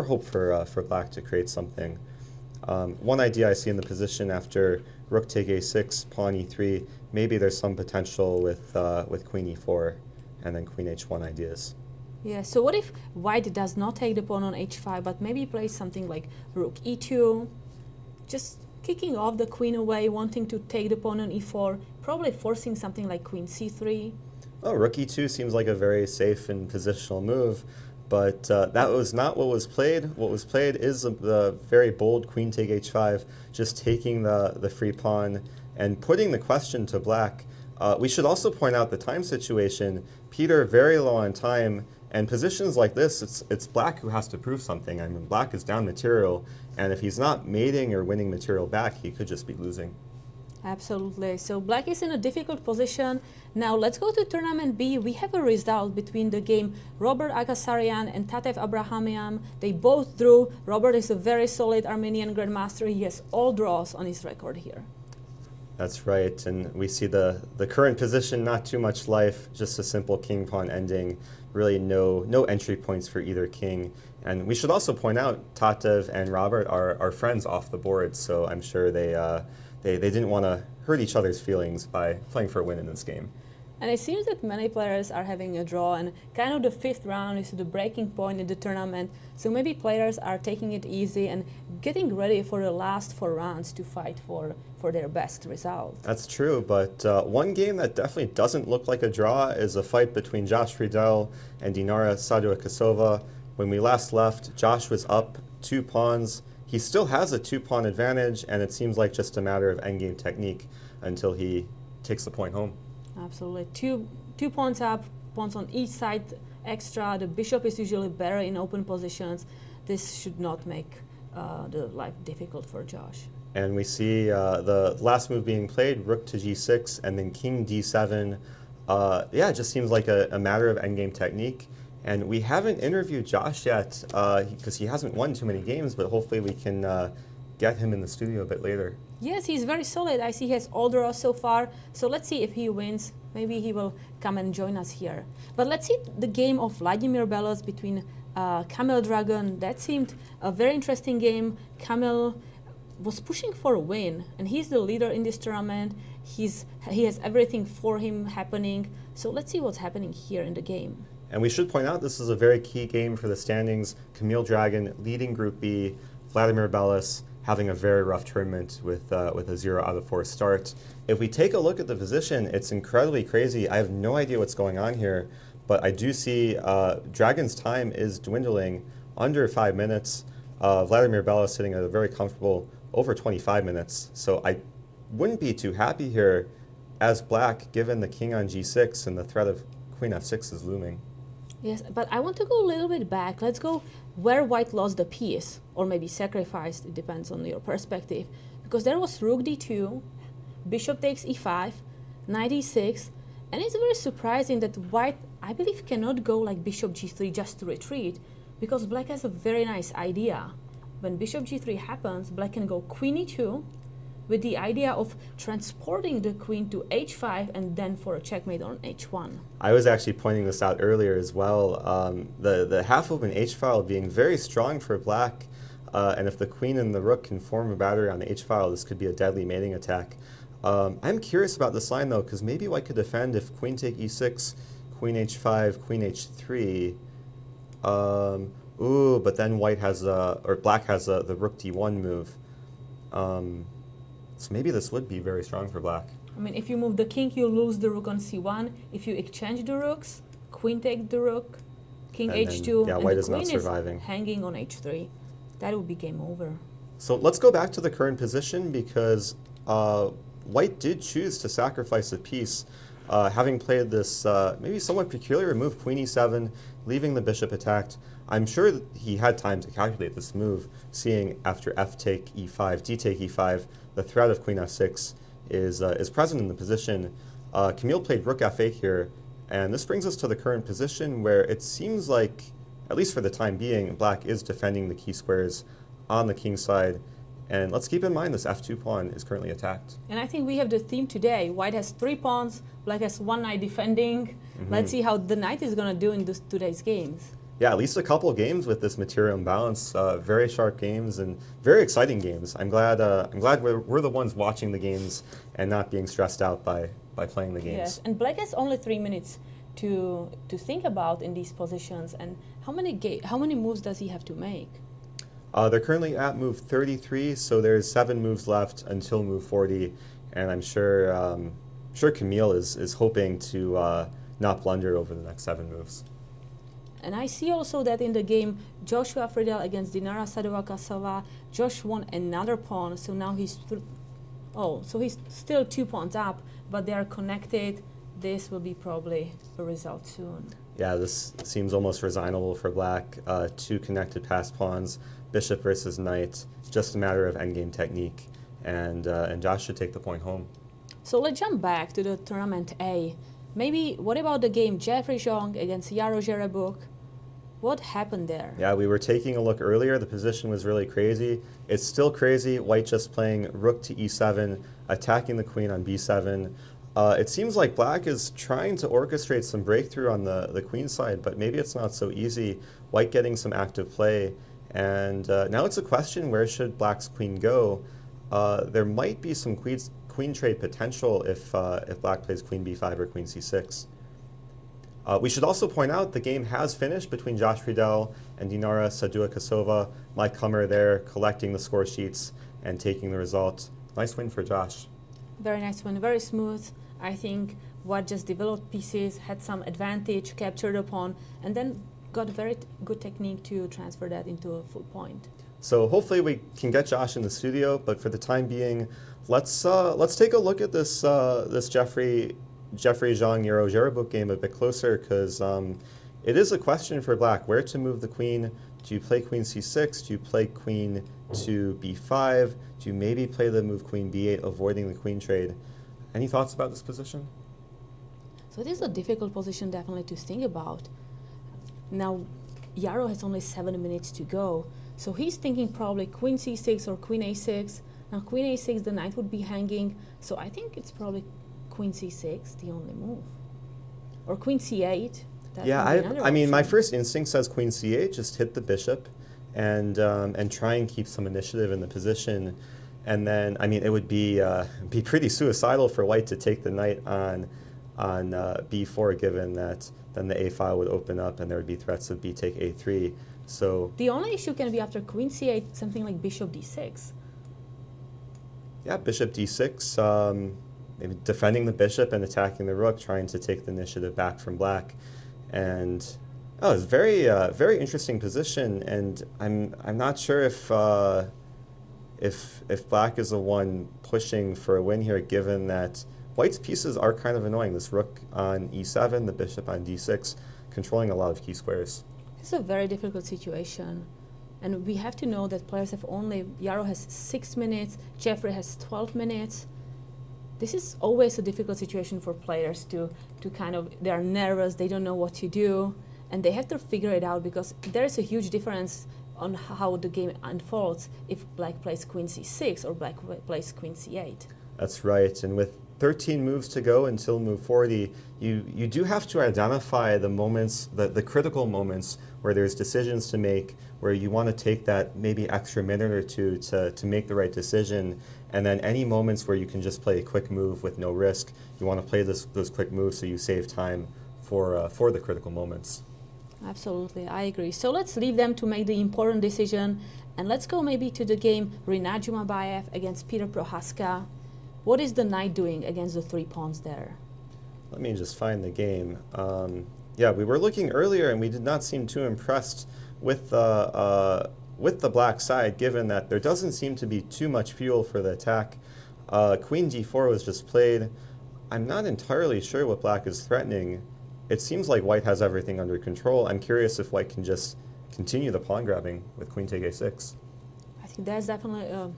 hope for black to create something. One idea I see in the position after rook take a6, pawn e3, maybe there's some potential with queen e4 and then queen h1 ideas. Yeah, so what if white does not take the pawn on h5, but maybe plays something like rook e2, just kicking off the queen away, wanting to take the pawn on e4, probably forcing something like queen c3. Oh, rook e2 seems like a very safe and positional move, but that was not what was played. What was played is the very bold queen take h5, just taking the free pawn and putting the question to black. We should also point out the time situation. Peter very low on time, and positions like this, it's black who has to prove something. I mean, black is down material, and if he's not mating or winning material back, he could just be losing. Absolutely. So black is in a difficult position. Now let's go to tournament B. We have a result between the game Robert Aghasaryan and Tatev Abrahamian. They both drew. Robert is a very solid Armenian grandmaster. He has all draws on his record here. That's right, and we see the current position, not too much life, just a simple king-pawn ending, really no entry points for either king. And we should also point out Tatev and Robert are friends off the board, so I'm sure they didn't want to hurt each other's feelings by playing for a win in this game. And it seems that many players are having a draw, and kind of the 5th round is the breaking point in the tournament. So maybe players are taking it easy and getting ready for the last 4 rounds to fight for their best result. That's true, but one game that definitely doesn't look like a draw is a fight between Josh Friedel and Dinara Saduakasova. When we last left, Josh was up 2 pawns. He still has a 2-pawn advantage, and it seems like just a matter of endgame technique until he takes the point home. Absolutely. Two pawns up, pawns on each side extra. The bishop is usually better in open positions. This should not make the life difficult for Josh. And we see the last move being played, rook to g6, and then king d7. Yeah, it just seems like a matter of endgame technique. And we haven't interviewed Josh yet because he hasn't won too many games, but hopefully we can get him in the studio a bit later. Yes, he's very solid. I see he has all draws so far. So let's see if he wins. Maybe he will come and join us here. But let's see the game of Vladimir Belos between Kamil Dragan. That seemed a very interesting game. Kamil was pushing for a win, and he's the leader in this tournament. He has everything for him happening. So let's see what's happening here in the game. And we should point out this is a very key game for the standings. Kamil Dragan leading Group B, Vladimir Belos having a very rough tournament with a 0 out of 4 start. If we take a look at the position, it's incredibly crazy. I have no idea what's going on here, but I do see Dragan's time is dwindling under 5 minutes. Vladimir Belos sitting at a very comfortable over 25 minutes. So I wouldn't be too happy here as black, given the king on g6 and the threat of queen f6 is looming. Yes, but I want to go a little bit back. Let's go where white lost the piece, or maybe sacrificed, it depends on your perspective. Because there was rook d2, bishop takes e5, knight e6, and it's very surprising that white, I believe, cannot go like bishop g3 just to retreat, because black has a very nice idea. When bishop g3 happens, black can go queen e2, with the idea of transporting the queen to h5 and then for a checkmate on h1. I was actually pointing this out earlier as well. The half-open h-file being very strong for black, and if the queen and the rook can form a battery on the h-file, this could be a deadly mating attack. I'm curious about this line though, because maybe white could defend if queen take e6, queen h5, queen h3. Ooh, but then white has or black has the rook d1 move. So maybe this would be very strong for black. I mean, if you move the king, you lose the rook on c1. If you exchange the rooks, queen takes the rook, king And h2, then, yeah, and white the is not queen surviving. hanging on h3. That would be game over. So let's go back to the current position because white did choose to sacrifice a piece, having played this maybe somewhat peculiar move, queen e7, leaving the bishop attacked. I'm sure that he had time to calculate this move, seeing after f take e5, d take e5, the threat of queen f6 is present in the position. Camille played rook f8 here, and this brings us to the current position where it seems like, at least for the time being, black is defending the key squares on the king side. And let's keep in mind this f2 pawn is currently attacked. And I think we have the theme today. White has 3 pawns, black has 1 knight defending. Let's see how the knight is going to do in today's games. Yeah, at least a couple games with this material imbalance. Very sharp games and very exciting games. I'm glad we're the ones watching the games and not being stressed out by playing the games. Yes, and black has only 3 minutes to think about in these positions. And how many moves does he have to make? They're currently at move 33, so there's 7 moves left until move 40, and I'm sure Camille is hoping to not blunder over the next 7 moves. And I see also that in the game, Joshua Friedel against Dinara Sadova-Kasova, Josh won another pawn, so now he's still 2 pawns up, but they are connected. This will be probably a result soon. Yeah, this seems almost resignable for black. 2 connected passed pawns, bishop versus knight, just a matter of endgame technique, and Josh should take the point home. So let's jump back to the tournament A. Maybe, what about the game Jeffrey Zhang against Jaro Jerebuk? What happened there? Yeah, we were taking a look earlier. The position was really crazy. It's still crazy. White just playing rook to e7, attacking the queen on b7. It seems like black is trying to orchestrate some breakthrough on the queen side, but maybe it's not so easy. White getting some active play. And now it's a question, where should black's queen go? There might be some queen trade potential if black plays queen b5 or queen c6. We should also point out the game has finished between Josh Friedel and Dinara Sadova-Kasova. Mike Kummer there collecting the score sheets and taking the result. Nice win for Josh. Very nice one, very smooth. I think White just developed pieces, had some advantage, captured a pawn, and then got very good technique to transfer that into a full point. So hopefully we can get Josh in the studio, but for the time being, let's take a look at this Jeffrey Zhang Jaro Jerebuk game a bit closer, because it is a question for black where to move the queen. Do you play queen c6? Do you play queen to b5? Do you maybe play the move queen b8, avoiding the queen trade? Any thoughts about this position? So it is a difficult position definitely to think about. Now, Jaro has only 7 minutes to go, so he's thinking probably queen c6 or queen a6. Now queen a6, the knight would be hanging, so I think it's probably queen c6, the only move. Or queen c8. Yeah, I mean, my first instinct says queen c8, just hit the bishop and try and keep some initiative in the position. And then, I mean, it would be pretty suicidal for white to take the knight on b4, given that then the a file would open up and there would be threats of b take a3. So the only issue can be after queen c8, something like bishop d6. Yeah, bishop d6, maybe defending the bishop and attacking the rook, trying to take the initiative back from black. And oh, it's very interesting position, and I'm not sure if black is the one pushing for a win here, given that white's pieces are kind of annoying. This rook on e7, the bishop on d6, controlling a lot of key squares. It's a very difficult situation. And we have to know that players have Jaro has 6 minutes, Jeffrey has 12 minutes. This is always a difficult situation for players to kind of, they are nervous, they don't know what to do, and they have to figure it out, because there is a huge difference on how the game unfolds if black plays queen c6 or black plays queen c8. That's right, and with 13 moves to go until move 40, you do have to identify the moments, the critical moments where there's decisions to make, where you want to take that maybe extra minute or two to make the right decision, and then any moments where you can just play a quick move with no risk, you want to play those quick moves so you save time for the critical moments. Absolutely, I agree. So let's leave them to make the important decision, and let's go maybe to the game Rinat Jumabayev against Peter Prohaszka. What is the knight doing against the 3 pawns there? Let me just find the game. Yeah, we were looking earlier and we did not seem too impressed with the black side, given that there doesn't seem to be too much fuel for the attack. Queen d4 was just played. I'm not entirely sure what black is threatening. It seems like white has everything under control. I'm curious if white can just continue the pawn grabbing with queen take a6. I think that's definitely an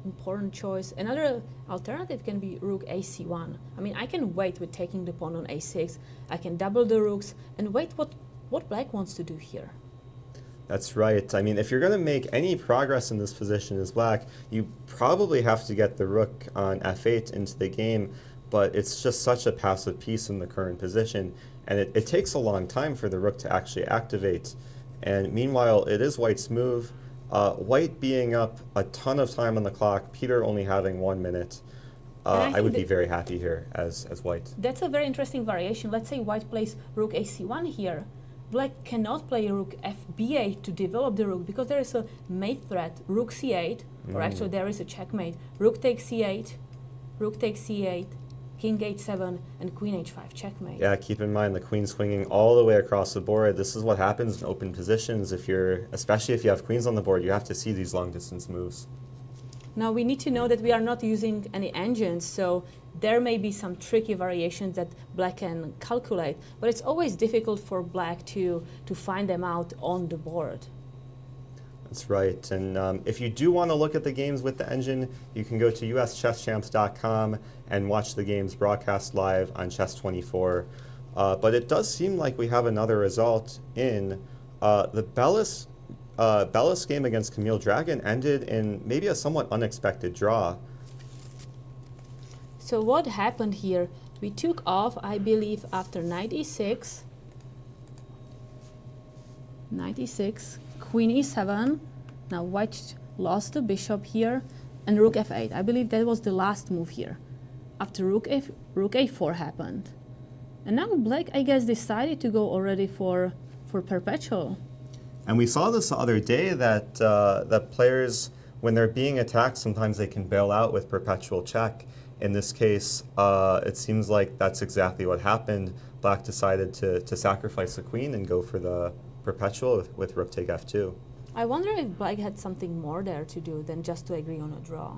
important choice. Another alternative can be rook ac1. I mean, I can wait with taking the pawn on a6. I can double the rooks and wait what black wants to do here. That's right. I mean, if you're going to make any progress in this position as black, you probably have to get the rook on f8 into the game, but it's just such a passive piece in the current position, and it takes a long time for the rook to actually activate. And meanwhile, it is white's move. White being up a ton of time on the clock, Peter only having 1 minute. I would be very happy here as white. That's a very interesting variation. Let's say white plays rook ac1 here. Black cannot play rook fb8 to develop the rook because there is a mate threat, rook c8, or actually there is a checkmate. Rook takes c8, rook takes c8, king h7, and queen h5 checkmate. Yeah, keep in mind the queen swinging all the way across the board. This is what happens in open positions. Especially if you have queens on the board, you have to see these long distance moves. Now we need to know that we are not using any engines, so there may be some tricky variations that black can calculate, but it's always difficult for black to find them out on the board. That's right. And if you do want to look at the games with the engine, you can go to uschesschamps.com and watch the games broadcast live on Chess24. But it does seem like we have another result in the Bellis game against Camille Dragon ended in maybe a somewhat unexpected draw. So what happened here? We took off, I believe, after knight e6, queen e7. Now white lost the bishop here, and rook f8. I believe that was the last move here. After rook a4 happened. And now black, I guess, decided to go already for perpetual. And we saw this the other day that that players, when they're being attacked, sometimes they can bail out with perpetual check. In this case, it seems like that's exactly what happened. Black decided to sacrifice the queen and go for the perpetual with rook take f2. I wonder if black had something more there to do than just to agree on a draw.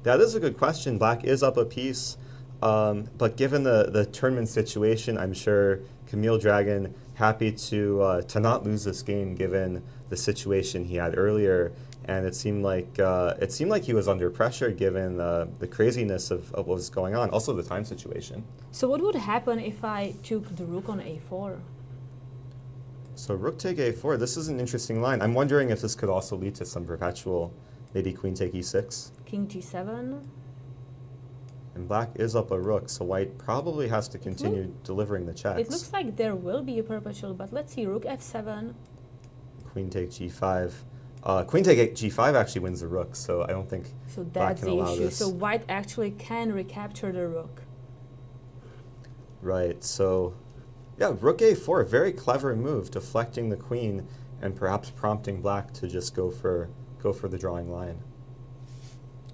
That is a good question. Black is up a piece, but given the tournament situation, I'm sure Camille Dragon happy to not lose this game given the situation he had earlier. And it seemed like he was under pressure given the craziness of what was going on, also the time situation. So what would happen if I took the rook on a4? So rook take a4, this is an interesting line. I'm wondering if this could also lead to some perpetual, maybe queen take e6. King g7. And black is up a rook, so white probably has to continue delivering the checks. It looks like there will be a perpetual, but let's see, rook f7. Queen take g5. Queen take g5 actually wins the rook, so I don't think So black that's can the allow issue. this. So white actually can recapture the rook. Right, so yeah, rook a4, very clever move, deflecting the queen and perhaps prompting black to just go for the drawing line.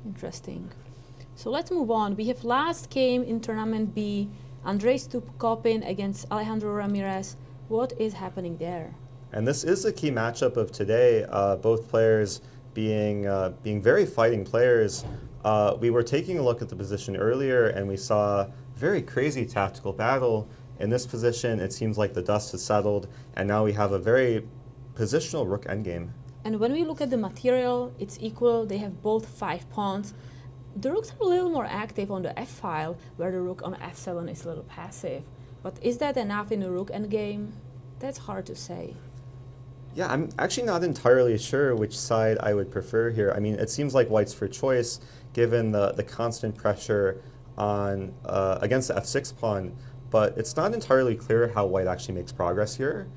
Interesting. So let's move on. We have last game in tournament B, Andrey Zukoppin against Alejandro Ramirez. What is happening there? And this is a key matchup of today. Both players being very fighting players. We were taking a look at the position earlier, and we saw a very crazy tactical battle. In this position, it seems like the dust has settled, and now we have a very positional rook endgame. And when we look at the material, it's equal. They have both 5 pawns. The rooks are a little more active on the f-file, where the rook on f7 is a little passive. But is that enough in a rook endgame? That's hard to say. Yeah, I'm actually not entirely sure which side I would prefer here. I mean, it seems like white's for choice, given the constant pressure on against the f6 pawn, but it's not entirely clear how white actually makes progress here.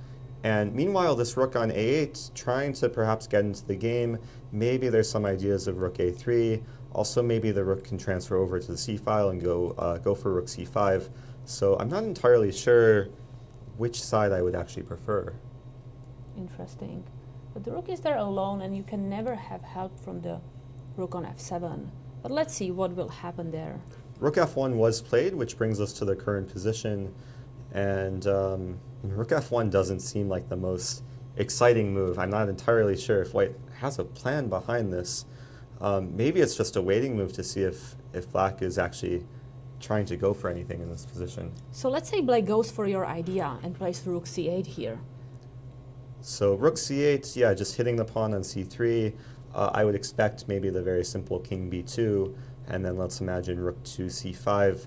And meanwhile, this rook on a8, trying to perhaps get into the game. Maybe there's some ideas of rook a3. Also, maybe the rook can transfer over to the c file and go for rook c5. So I'm not entirely sure which side I would actually prefer. Interesting. But the rook is there alone, and you can never have help from the rook on f7. But let's see what will happen there. Rook f1 was played, which brings us to the current position. And rook f1 doesn't seem like the most exciting move. I'm not entirely sure if white has a plan behind this. Maybe it's just a waiting move to see if black is actually trying to go for anything in this position. So let's say black goes for your idea and plays rook c8 here. So rook c8, yeah, just hitting the pawn on c3. I would expect maybe the very simple king b2, and then let's imagine rook to c5.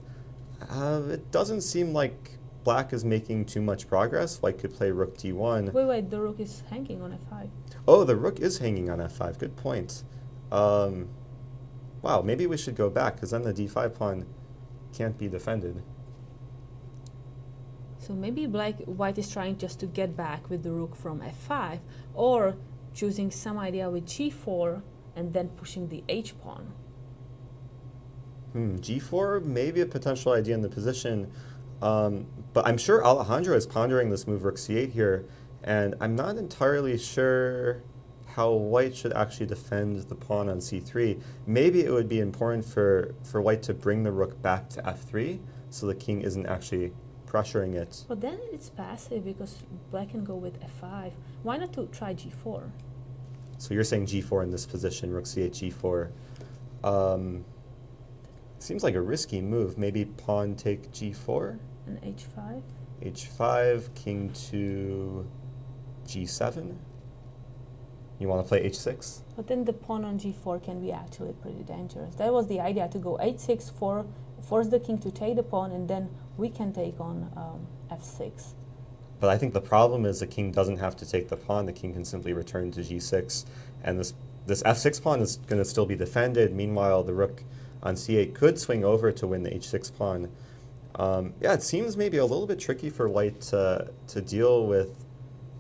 It doesn't seem like black is making too much progress. White could play rook d1. Wait, the rook is hanging on f5. Oh, the rook is hanging on f5. Good point. Wow, maybe we should go back, because then the d5 pawn can't be defended. So maybe white is trying just to get back with the rook from f5, or choosing some idea with g4 and then pushing the h pawn. G4 may be a potential idea in the position, but I'm sure Alejandro is pondering this move rook c8 here, and I'm not entirely sure how white should actually defend the pawn on c3. Maybe it would be important for white to bring the rook back to f3, so the king isn't actually pressuring it. But then it's passive because black can go with f5. Why not to try g4? So you're saying g4 in this position, rook c8, g4. Seems like a risky move. Maybe pawn take g4? And h5? h5, king to g7? You want to play h6? But then the pawn on g4 can be actually pretty dangerous. That was the idea, to go h6, force the king to take the pawn, and then we can take on f6. But I think the problem is the king doesn't have to take the pawn. The king can simply return to g6. And this f6 pawn is going to still be defended. Meanwhile, the rook on c8 could swing over to win the h6 pawn. Yeah, it seems maybe a little bit tricky for white to deal with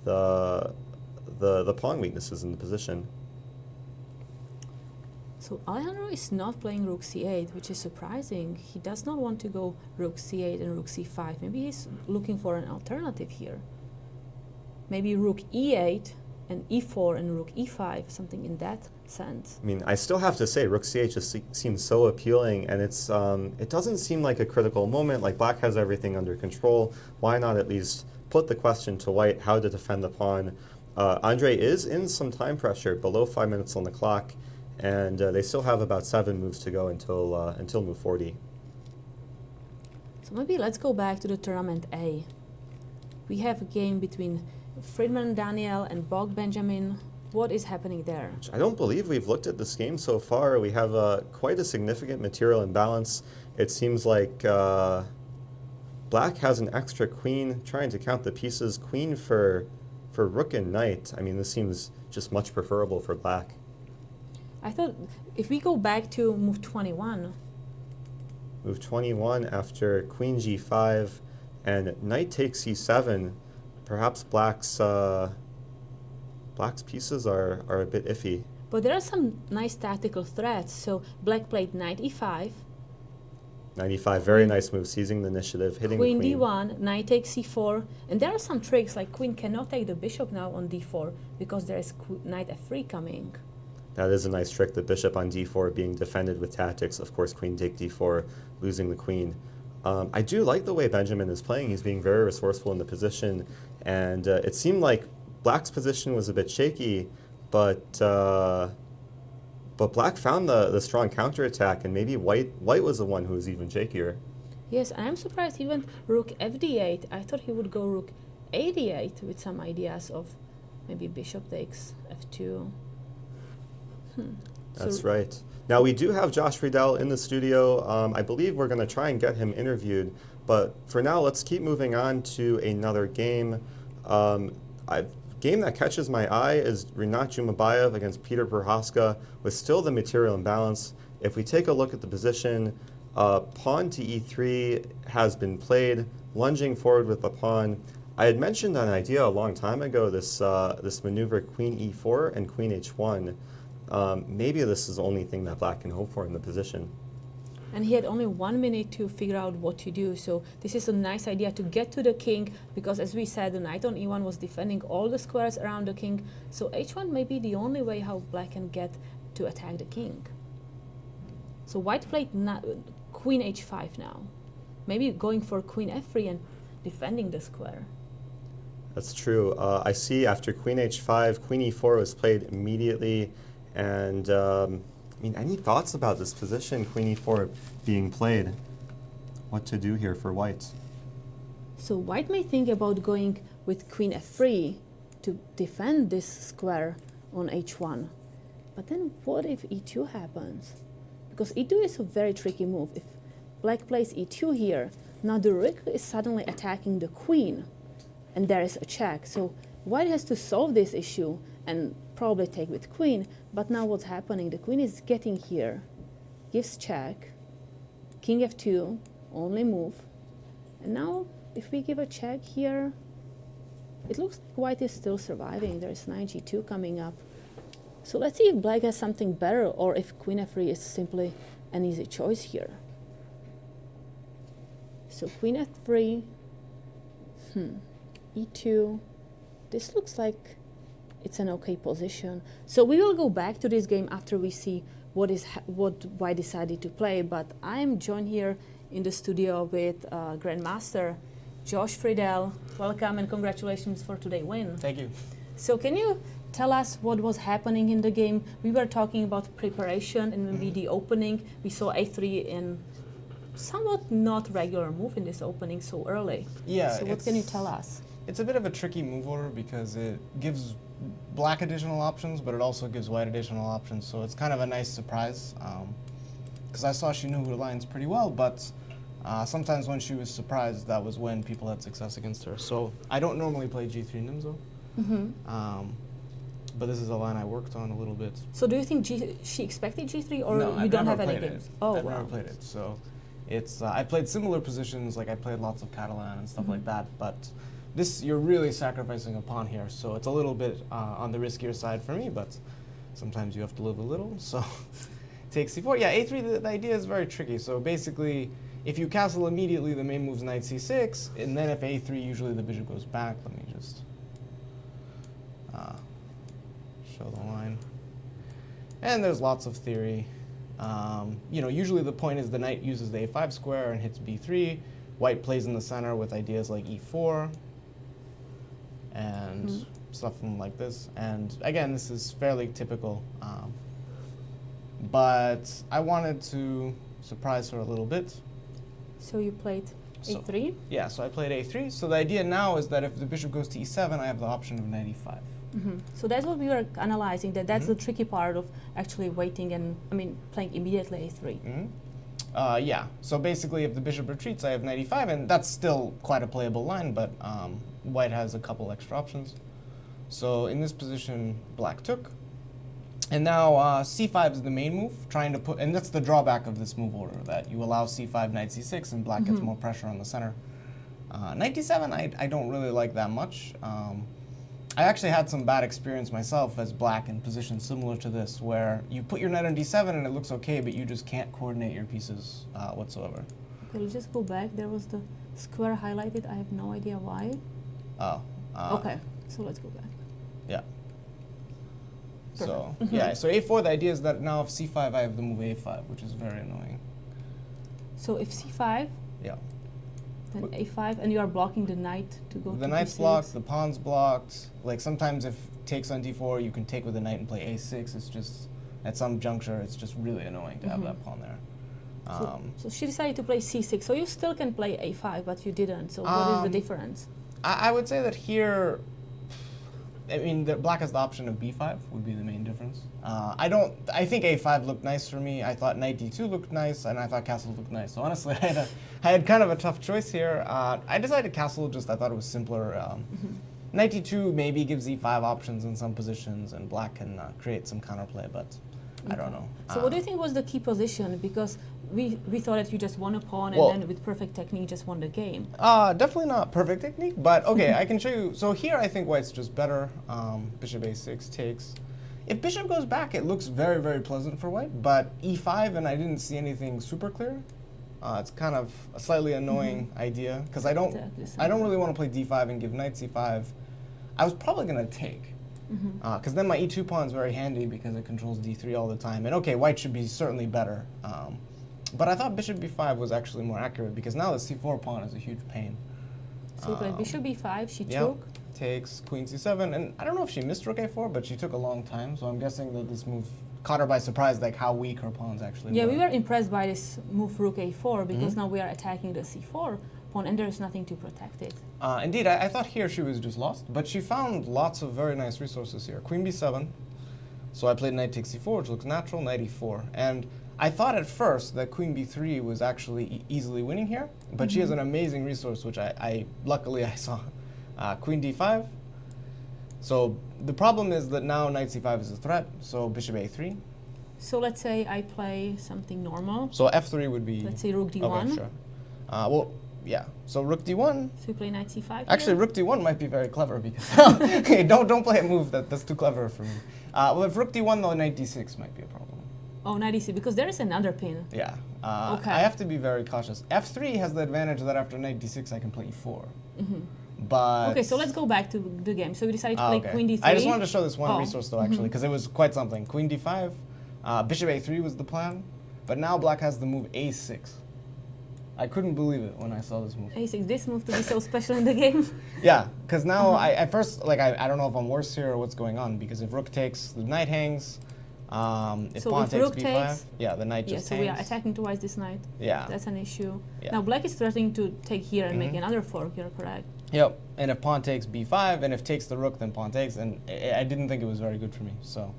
the pawn weaknesses in the position. So Alejandro is not playing rook c8, which is surprising. He does not want to go rook c8 and rook c5. Maybe he's looking for an alternative here. Maybe rook e8 and e4 and rook e5, something in that sense. I mean, I still have to say rook c8 just seems so appealing, and it doesn't seem like a critical moment, like black has everything under control. Why not at least put the question to white how to defend the pawn? Andrey is in some time pressure, below 5 minutes on the clock, and they still have about 7 moves to go until move 40. So maybe let's go back to the tournament A. We have a game between Friedman Daniel and Bog Benjamin. What is happening there? I don't believe we've looked at this game so far. We have quite a significant material imbalance. It seems like black has an extra queen, trying to count the pieces. Queen for rook and knight. I mean, this seems just much preferable for black. I thought if we go back to move 21. Move 21 after queen g5 and knight takes c7, perhaps black's pieces are a bit iffy. But there are some nice tactical threats. So black played knight e5. Knight e5, very nice move, seizing the initiative, hitting Queen the queen. d1, knight takes c4, and there are some tricks like queen cannot take the bishop now on d4 because there is knight f3 coming. That is a nice trick, the bishop on d4 being defended with tactics. Of course, queen take d4, losing the queen. I do like the way Benjamin is playing. He's being very resourceful in the position, and it seemed like black's position was a bit shaky, but black found the strong counterattack, and maybe white was the one who was even shakier. Yes, and I'm surprised he went rook fd8. I thought he would go rook ad8 with some ideas of maybe bishop takes f2. That's So right. Now, we do have Josh Friedel in the studio. I believe we're going to try and get him interviewed, but for now, let's keep moving on to another game. Game that catches my eye is Rinat Jumabayev against Peter Prohaszka, with still the material imbalance. If we take a look at the position, pawn to e3 has been played, lunging forward with the pawn. I had mentioned an idea a long time ago, this maneuver queen e4 and queen h1. Maybe this is the only thing that black can hope for in the position. and he had only 1 minute to figure out what to do. So this is a nice idea to get to the king, because as we said, the knight on e1 was defending all the squares around the king. So h1 may be the only way how black can get to attack the king. So white played queen h5 now. Maybe going for queen f3 and defending the square. That's true. I see after queen h5, queen e4 was played immediately. And I mean, any thoughts about this position, queen e4 being played? What to do here for white? So white may think about going with queen f3 to defend this square on h1. But then what if e2 happens? Because e2 is a very tricky move. If black plays e2 here, now the rook is suddenly attacking the queen, and there is a check. So white has to solve this issue and probably take with queen. But now what's happening? The queen is getting here, gives check, king f2, only move. And now if we give a check here, it looks like white is still surviving. There's knight g2 coming up. So let's see if black has something better, or if queen f3 is simply an easy choice here. So queen f3, e2. This looks like it's an okay position. So we will go back to this game after we see what white decided to play. But I'm joined here in the studio with Grandmaster Josh Friedel. Welcome and congratulations for today's win. Thank you. So can you tell us what was happening in the game? We were talking about preparation and maybe the opening. We saw a3 in somewhat not regular move in this opening so early. Yeah. So what can you tell us? It's a bit of a tricky move order because it gives black additional options, but it also gives white additional options. So it's kind of a nice surprise. Because I saw she knew her lines pretty well, but sometimes when she was surprised, that was when people had success against her. So I don't normally play g3 Nimzo. But this is a line I worked on a little bit. So do you think she expected g3, or No, you don't have any games? Oh, I've never played it. So it's I played similar positions, like I played lots of Catalan and stuff like that. But this, you're really sacrificing a pawn here, so it's a little bit on the riskier side for me. But sometimes you have to live a little. So take c4. Yeah, a3. The idea is very tricky. So basically, if you castle immediately, the main move's knight c6, and then if a3, usually the bishop goes back. Let me just show the line. And there's lots of theory. You know, usually the point is the knight uses the a5 square and hits b3. White plays in the center with ideas like e4 and stuff like this. And again, this is fairly typical. But I wanted to surprise her a little bit. So you played a3? Yeah, so I played a3. So the idea now is that if the bishop goes to e7, I have the option of knight e5. So that's what we were analyzing, that's the tricky part of actually waiting and, playing immediately a3. Yeah, so basically if the bishop retreats, I have knight e5, and that's still quite a playable line, but white has a couple extra options. So in this position, black took. And now c5 is the main move, trying to put, and that's the drawback of this move order, that you allow c5, knight c6, and black gets more pressure on the center. Knight d7, I don't really like that much. I actually had some bad experience myself as black in positions similar to this, where you put your knight on d7 and it looks okay, but you just can't coordinate your pieces whatsoever. Okay, let's just go back. There was the square highlighted. I have no idea why. Oh. Okay, so let's go back. Yeah. So, yeah, so a4, the idea is that now if c5, I have the move a5, which is very annoying. So if c5, yeah, then a5, and you are blocking the knight to go to the knight's d6. blocked, the pawn's blocked. Like sometimes if takes on d4, you can take with the knight and play a6. It's just, at some juncture, it's just really annoying to have that pawn there. So she decided to play c6. So you still can play a5, but you didn't. So what is the difference? I would say that here, the black has the option of b5 would be the main difference. I think a5 looked nice for me. I thought knight d2 looked nice, and I thought castle looked nice. So honestly, I had kind of a tough choice here. I decided castle, just I thought it was simpler. Knight d2 maybe gives e5 options in some positions, and black can create some counterplay, but I don't know. So what do you think was the key position? Because we thought that you just won a pawn and then with perfect technique just won the game. Definitely not perfect technique, but okay, I can show you. So here I think white's just better. Bishop a6 takes. If bishop goes back, it looks very, very pleasant for white, but e5, and I didn't see anything super clear. It's kind of a slightly annoying idea, because I don't really want to play d5 and give knight c5. I was probably going to take, because then my e2 pawn is very handy because it controls d3 all the time. And okay, white should be certainly better. But I thought bishop b5 was actually more accurate, because now the c4 pawn is a huge pain. So we played bishop b5, she Yeah. took. Takes queen c7, and I don't know if she missed rook a4, but she took a long time, so I'm guessing that this move caught her by surprise, like how weak her pawns actually Yeah, were. we were impressed by this move rook a4 because now we are attacking the c4 pawn and there is nothing to protect it. Indeed, I thought here she was just lost, but she found lots of very nice resources here. Queen b7, so I played knight takes c4, which looks natural, knight e4, and I thought at first that queen b3 was actually easily winning here, but she has an amazing resource, which luckily I saw. Queen d5. So the problem is that now knight c5 is a threat, so bishop a3. So let's say I play something normal. So f3 would be... Let's say rook d1. Okay, sure. Well, yeah. So rook d1. So we play knight c5. Actually, here. rook d1 might be very clever because... Okay, don't play a move that's too clever for me. Well, if rook d1, though, knight d6 might be a problem. Oh, knight e6, because there is another pin. Yeah. Okay. I have to be very cautious. f3 has the advantage that after knight d6, I can play e4. But... Okay, so let's go back to the game. So we decided to play queen d3. I just wanted to show this one Oh. resource, though, actually, because it was quite something. Queen d5, bishop a3 was the plan, but now black has the move a6. I couldn't believe it when I saw this move. a6, this move to be so special in the game. Yeah, because now at first, like, I don't know if I'm worse here or what's going on, because if rook takes, the knight hangs. If So pawn if takes rook b5, takes- yeah, the knight Yeah, just so hangs. we are attacking twice this knight. Yeah. That's an issue. Yeah. Now black is threatening to take here and make another fork, you're correct. Yep, and if pawn takes b5, and if takes the rook, then pawn takes, and I didn't think it was very good for me, so.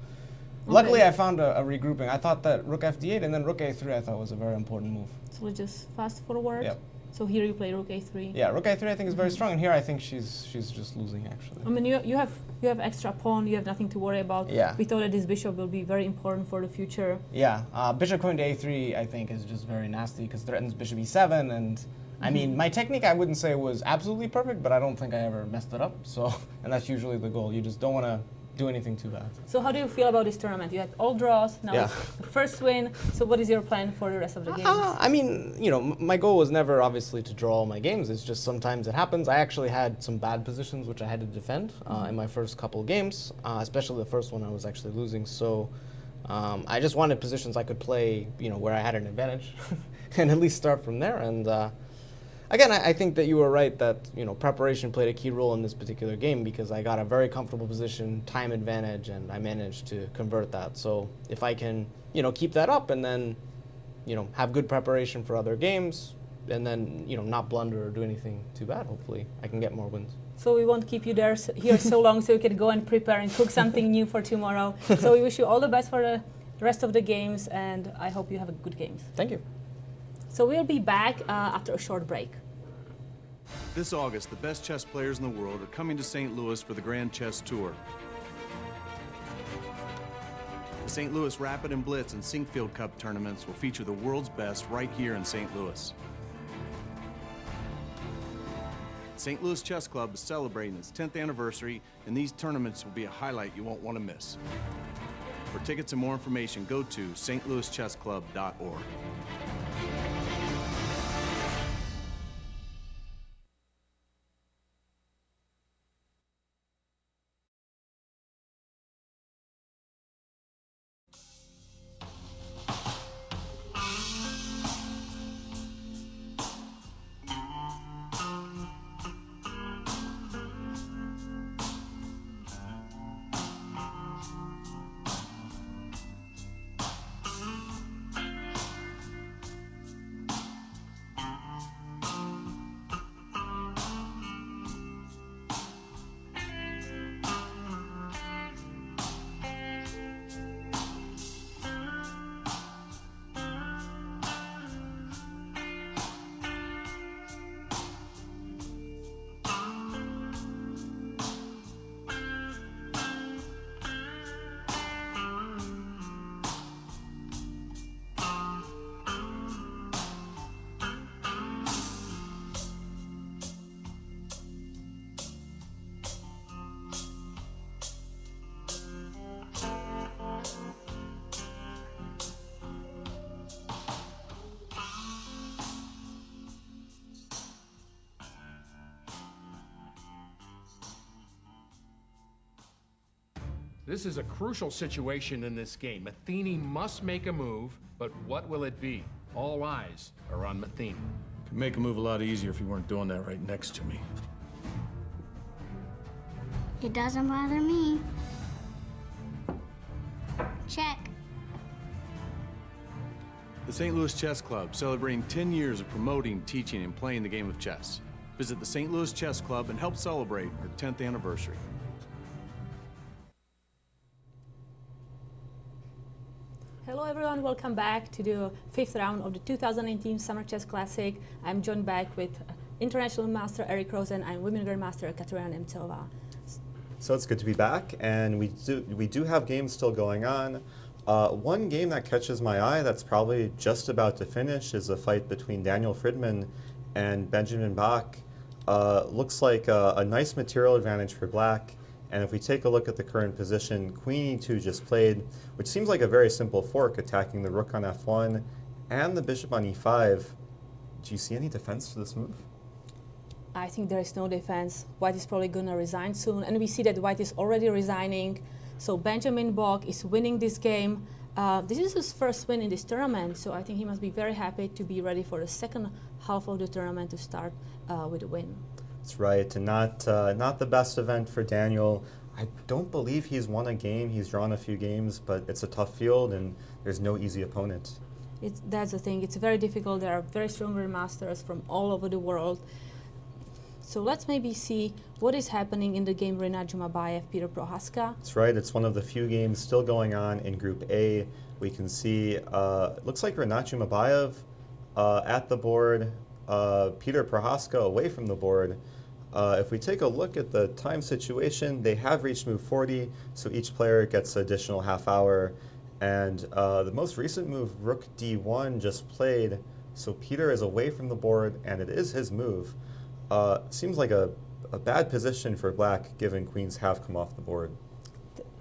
Luckily, I found a regrouping. I thought that rook f d8 and then rook a3 I thought was a very important move. So let's just fast forward. Yep. So here you play rook a3. Yeah, rook a3 I think is very strong, and here I think she's just losing, actually. I mean, you have extra pawn, you have nothing to worry about. Yeah. We thought that this bishop will be very important for the future. Yeah, bishop going to a3 I think is just very nasty, because threatens bishop e7, and I mean, my technique I wouldn't say was absolutely perfect, but I don't think I ever messed it up, so, and that's usually the goal. You just don't want to do anything too bad. So how do you feel about this tournament? You had all draws, now Yeah. it's the first win. So what is your plan for the rest of the games? I mean, you know, my goal was never obviously to draw all my games. It's just sometimes it happens. I actually had some bad positions which I had to defend in my first couple of games, especially the first one I was actually losing. So I just wanted positions I could play, you know, where I had an advantage and at least start from there. And again, I think that you were right that, you know, preparation played a key role in this particular game, because I got a very comfortable position, time advantage, and I managed to convert that. So if I can, you know, keep that up and then, you know, have good preparation for other games and then, you know, not blunder or do anything too bad, hopefully I can get more wins. So we won't keep you there here so long, so you can go and prepare and cook something new for tomorrow. So we wish you all the best for the rest of the games, and I hope you have a good games. Thank you. So we'll be back after a short break. This August, the best chess players in the world are coming to St. Louis for the Grand Chess Tour. The St. Louis Rapid and Blitz and Sinkfield Cup tournaments will feature the world's best right here in St. Louis. St. Louis Chess Club is celebrating its 10th anniversary, and these tournaments will be a highlight you won't want to miss. For tickets and more information, go to stlouischessclub.org. This is a crucial situation in this game. Matheny must make a move, but what will it be? All eyes are on Matheny. Could make a move a lot easier if you weren't doing that right next to me. It doesn't bother me. Check. The St. Louis Chess Club, celebrating 10 years of promoting, teaching, and playing the game of chess. Visit the St. Louis Chess Club and help celebrate our 10th anniversary. Hello everyone, welcome back to the 5th round of the 2019 Summer Chess Classic. I'm joined back with International Master Eric Rosen and Women Grandmaster Katerina Nemcova. So it's good to be back, and we do have games still going on. One game that catches my eye that's probably just about to finish is a fight between Daniel Friedman and Benjamin Bach. Looks like a nice material advantage for black, and if we take a look at the current position, Queen E2 just played, which seems like a very simple fork, attacking the rook on f1 and the bishop on e5. Do you see any defense to this move? I think there is no defense. White is probably going to resign soon, and we see that White is already resigning. So Benjamin Bach is winning this game. This is his first win in this tournament, so I think he must be very happy to be ready for the second half of the tournament to start with a win. That's right, and not the best event for Daniel. I don't believe he's won a game. He's drawn a few games, but it's a tough field, and there's no easy opponent. That's the thing. It's very difficult. There are very strong grandmasters from all over the world. So let's maybe see what is happening in the game Renat Jumabayev, Peter Prohaszka. That's right. It's one of the few games still going on in Group A. We can see, it looks like Renat Jumabayev at the board, Peter Prohaszka away from the board. If we take a look at the time situation, they have reached move 40, so each player gets an additional half hour. And the most recent move, Rook D1, just played, so Peter is away from the board, and it is his move. Seems like a bad position for black, given queens have come off the board.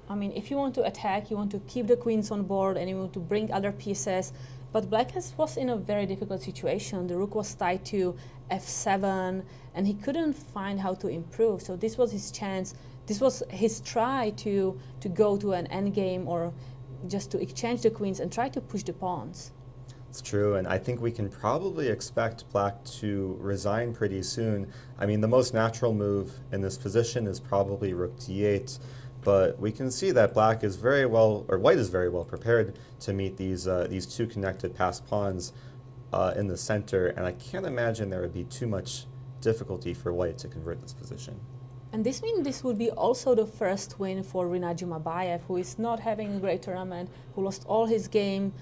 I mean, if you want to attack, you want to keep the queens on board and you want to bring other pieces. But black was in a very difficult situation. The rook was tied to f7 and he couldn't find how to improve. So this was his chance. This was his try to go to an endgame or just to exchange the queens and try to push the pawns. It's true, and I think we can probably expect black to resign pretty soon. I mean, the most natural move in this position is probably rook d8, but we can see that black is very well, or white is very well prepared to meet these two connected passed pawns in the center, and I can't imagine there would be too much difficulty for white to convert this position. And this means this would be also the first win for Renat Jumabayev, who is not having a great tournament, who lost all his games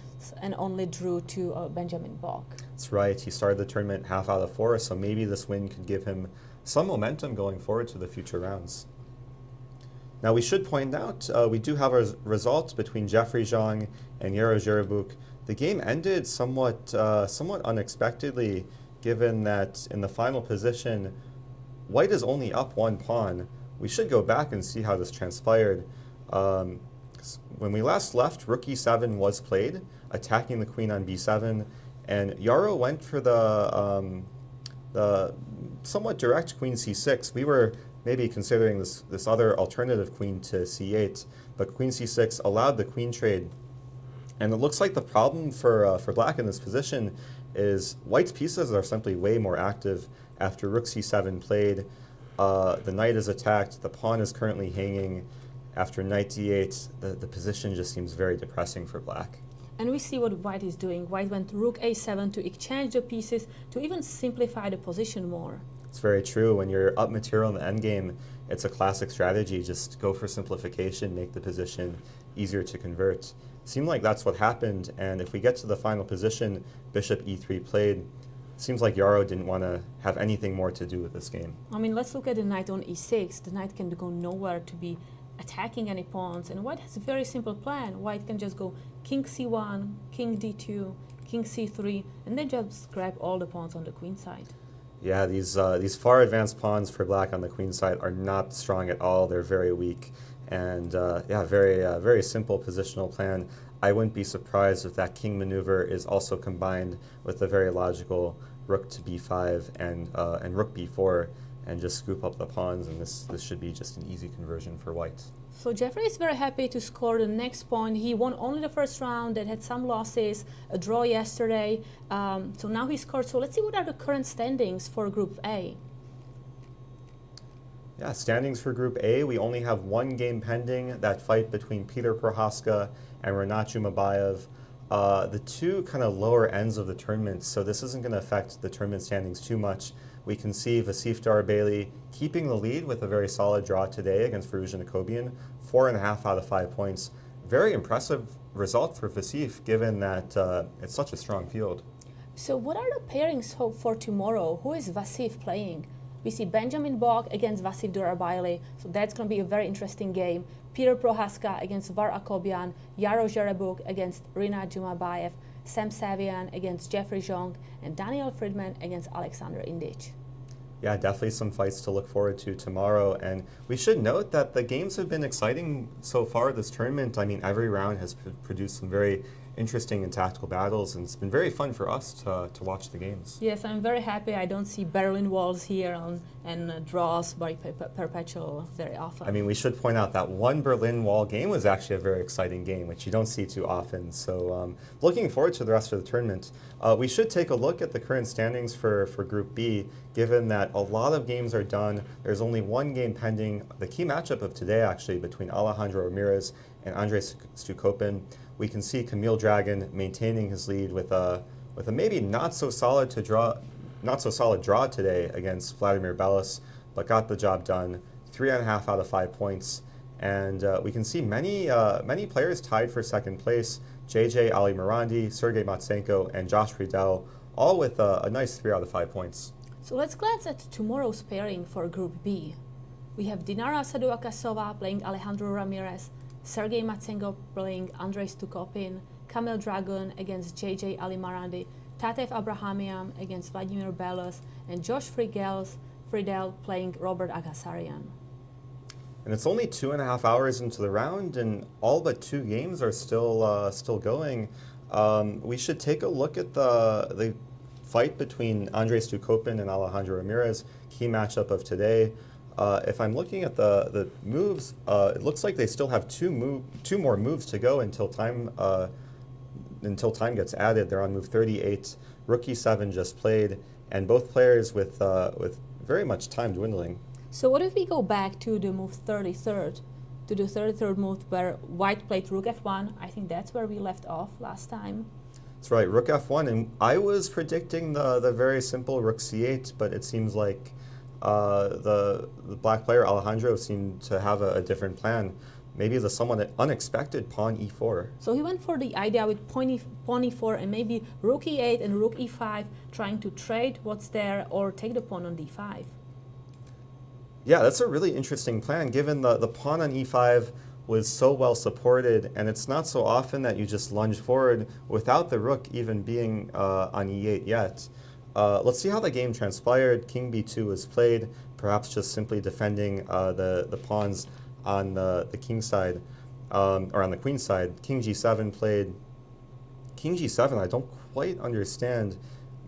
and only drew to Benjamin Bach. That's right. He started the tournament half out of 4, so maybe this win could give him some momentum going forward to the future rounds. Now, we should point out, we do have a result between Jeffrey Zhang and Yaro Zherabuk. The game ended somewhat unexpectedly, given that in the final position, white is only up 1 pawn. We should go back and see how this transpired. When we last left, rook e7 was played, attacking the queen on b7, and Yaro went for the somewhat direct queen c6. We were maybe considering this other alternative queen to c8, but queen c6 allowed the queen trade. And it looks like the problem for black in this position is white's pieces are simply way more active. After rook c7 played, the knight is attacked, the pawn is currently hanging. After knight d8, the position just seems very depressing for black. And we see what white is doing. White went rook a7 to exchange the pieces, to even simplify the position more. It's very true. When you're up material in the endgame, it's a classic strategy. Just go for simplification, make the position easier to convert. Seemed like that's what happened, and if we get to the final position, bishop e3 played. Seems like Yaro didn't want to have anything more to do with this game. I mean, let's look at the knight on e6. The knight can go nowhere to be attacking any pawns, and white has a very simple plan. White can just go king c1, king d2, king c3, and then just grab all the pawns on the queen side. Yeah, these far advanced pawns for black on the queen side are not strong at all. They're very weak, and yeah, very simple positional plan. I wouldn't be surprised if that king maneuver is also combined with the very logical rook to b5 and rook b4. and just scoop up the pawns, and this should be just an easy conversion for white. So Jeffrey is very happy to score the next point. He won only the first round, that had some losses, a draw yesterday. So now he scored. So let's see what are the current standings for Group A. Yeah, standings for Group A, we only have one game pending, that fight between Peter Prohaszka and Renat Jumabayev. The two kind of lower ends of the tournament, so this isn't going to affect the tournament standings too much. We can see Vasif Darabeli keeping the lead with a very solid draw today against Rosen, 4.5 out of 5 points. Very impressive result for Vasif, given that it's such a strong field. So what are the pairings for tomorrow? Who is Vasif playing? We see Benjamin Bog against Vasif Darabeli, so that's going to be a very interesting game. Peter Prohaszka against Var Akobian, Jaro Jerebuk against Renat Jumabayev, Sam Savian against Jeffrey Zhong, and Daniel Friedman against Alexander Indic. Yeah, definitely some fights to look forward to tomorrow. And we should note that the games have been exciting so far this tournament. I mean, every round has produced some very interesting and tactical battles, and it's been very fun for us to watch the games. Yes, I'm very happy I don't see Berlin walls here and draws by Perpetual very often. I mean, we should point out that one Berlin Wall game was actually a very exciting game, which you don't see too often. So looking forward to the rest of the tournament. We should take a look at the current standings for Group B, given that a lot of games are done. There's only one game pending. The key matchup of today, actually, between Alejandro Ramirez and Andrey Zukoppin. We can see Camille Dragon maintaining his lead with a maybe not so solid draw today against Vladimir Belis, but got the job done. 3.5 out of 5 points, and we can see many players tied for second place. JJ Ali Morandi, Sergei Matsenko, and Josh Friedel, all with a nice 3 out of 5 points. So let's glance at tomorrow's pairing for Group B. We have Dinara Saduakasova playing Alejandro Ramirez, Sergei Matsenko playing Andrey Zukoppin, Kamil Dragun against JJ Ali Marandi, Tatev Abrahamian against Vladimir Belis, and Josh Friedel playing Robert Agasarian. And it's only 2.5 hours into the round, and all but 2 games are still going. We should take a look at the fight between Andrey Zukoppin and Alejandro Ramirez, key matchup of today. If I'm looking at the moves, it looks like they still have two more moves to go until time gets added. They're on move 38. Rook e7 just played, and both players with very much time dwindling. So what if we go back to the move 33rd, to the 33rd move where white played Rook f1? I think that's where we left off last time. That's right, Rook f1, and I was predicting the very simple Rook c8, but it seems like the black player Alejandro seemed to have a different plan. Maybe the somewhat unexpected pawn e4. So he went for the idea with pawn e4 and maybe Rook e8 and Rook e5, trying to trade what's there or take the pawn on d5. Yeah, that's a really interesting plan, given the pawn on e5 was so well supported, and it's not so often that you just lunge forward without the rook even being on e8 yet. Let's see how the game transpired. King b2 was played, perhaps just simply defending the pawns on the king side, or on the queen side. King g7 played. King g7, I don't quite understand.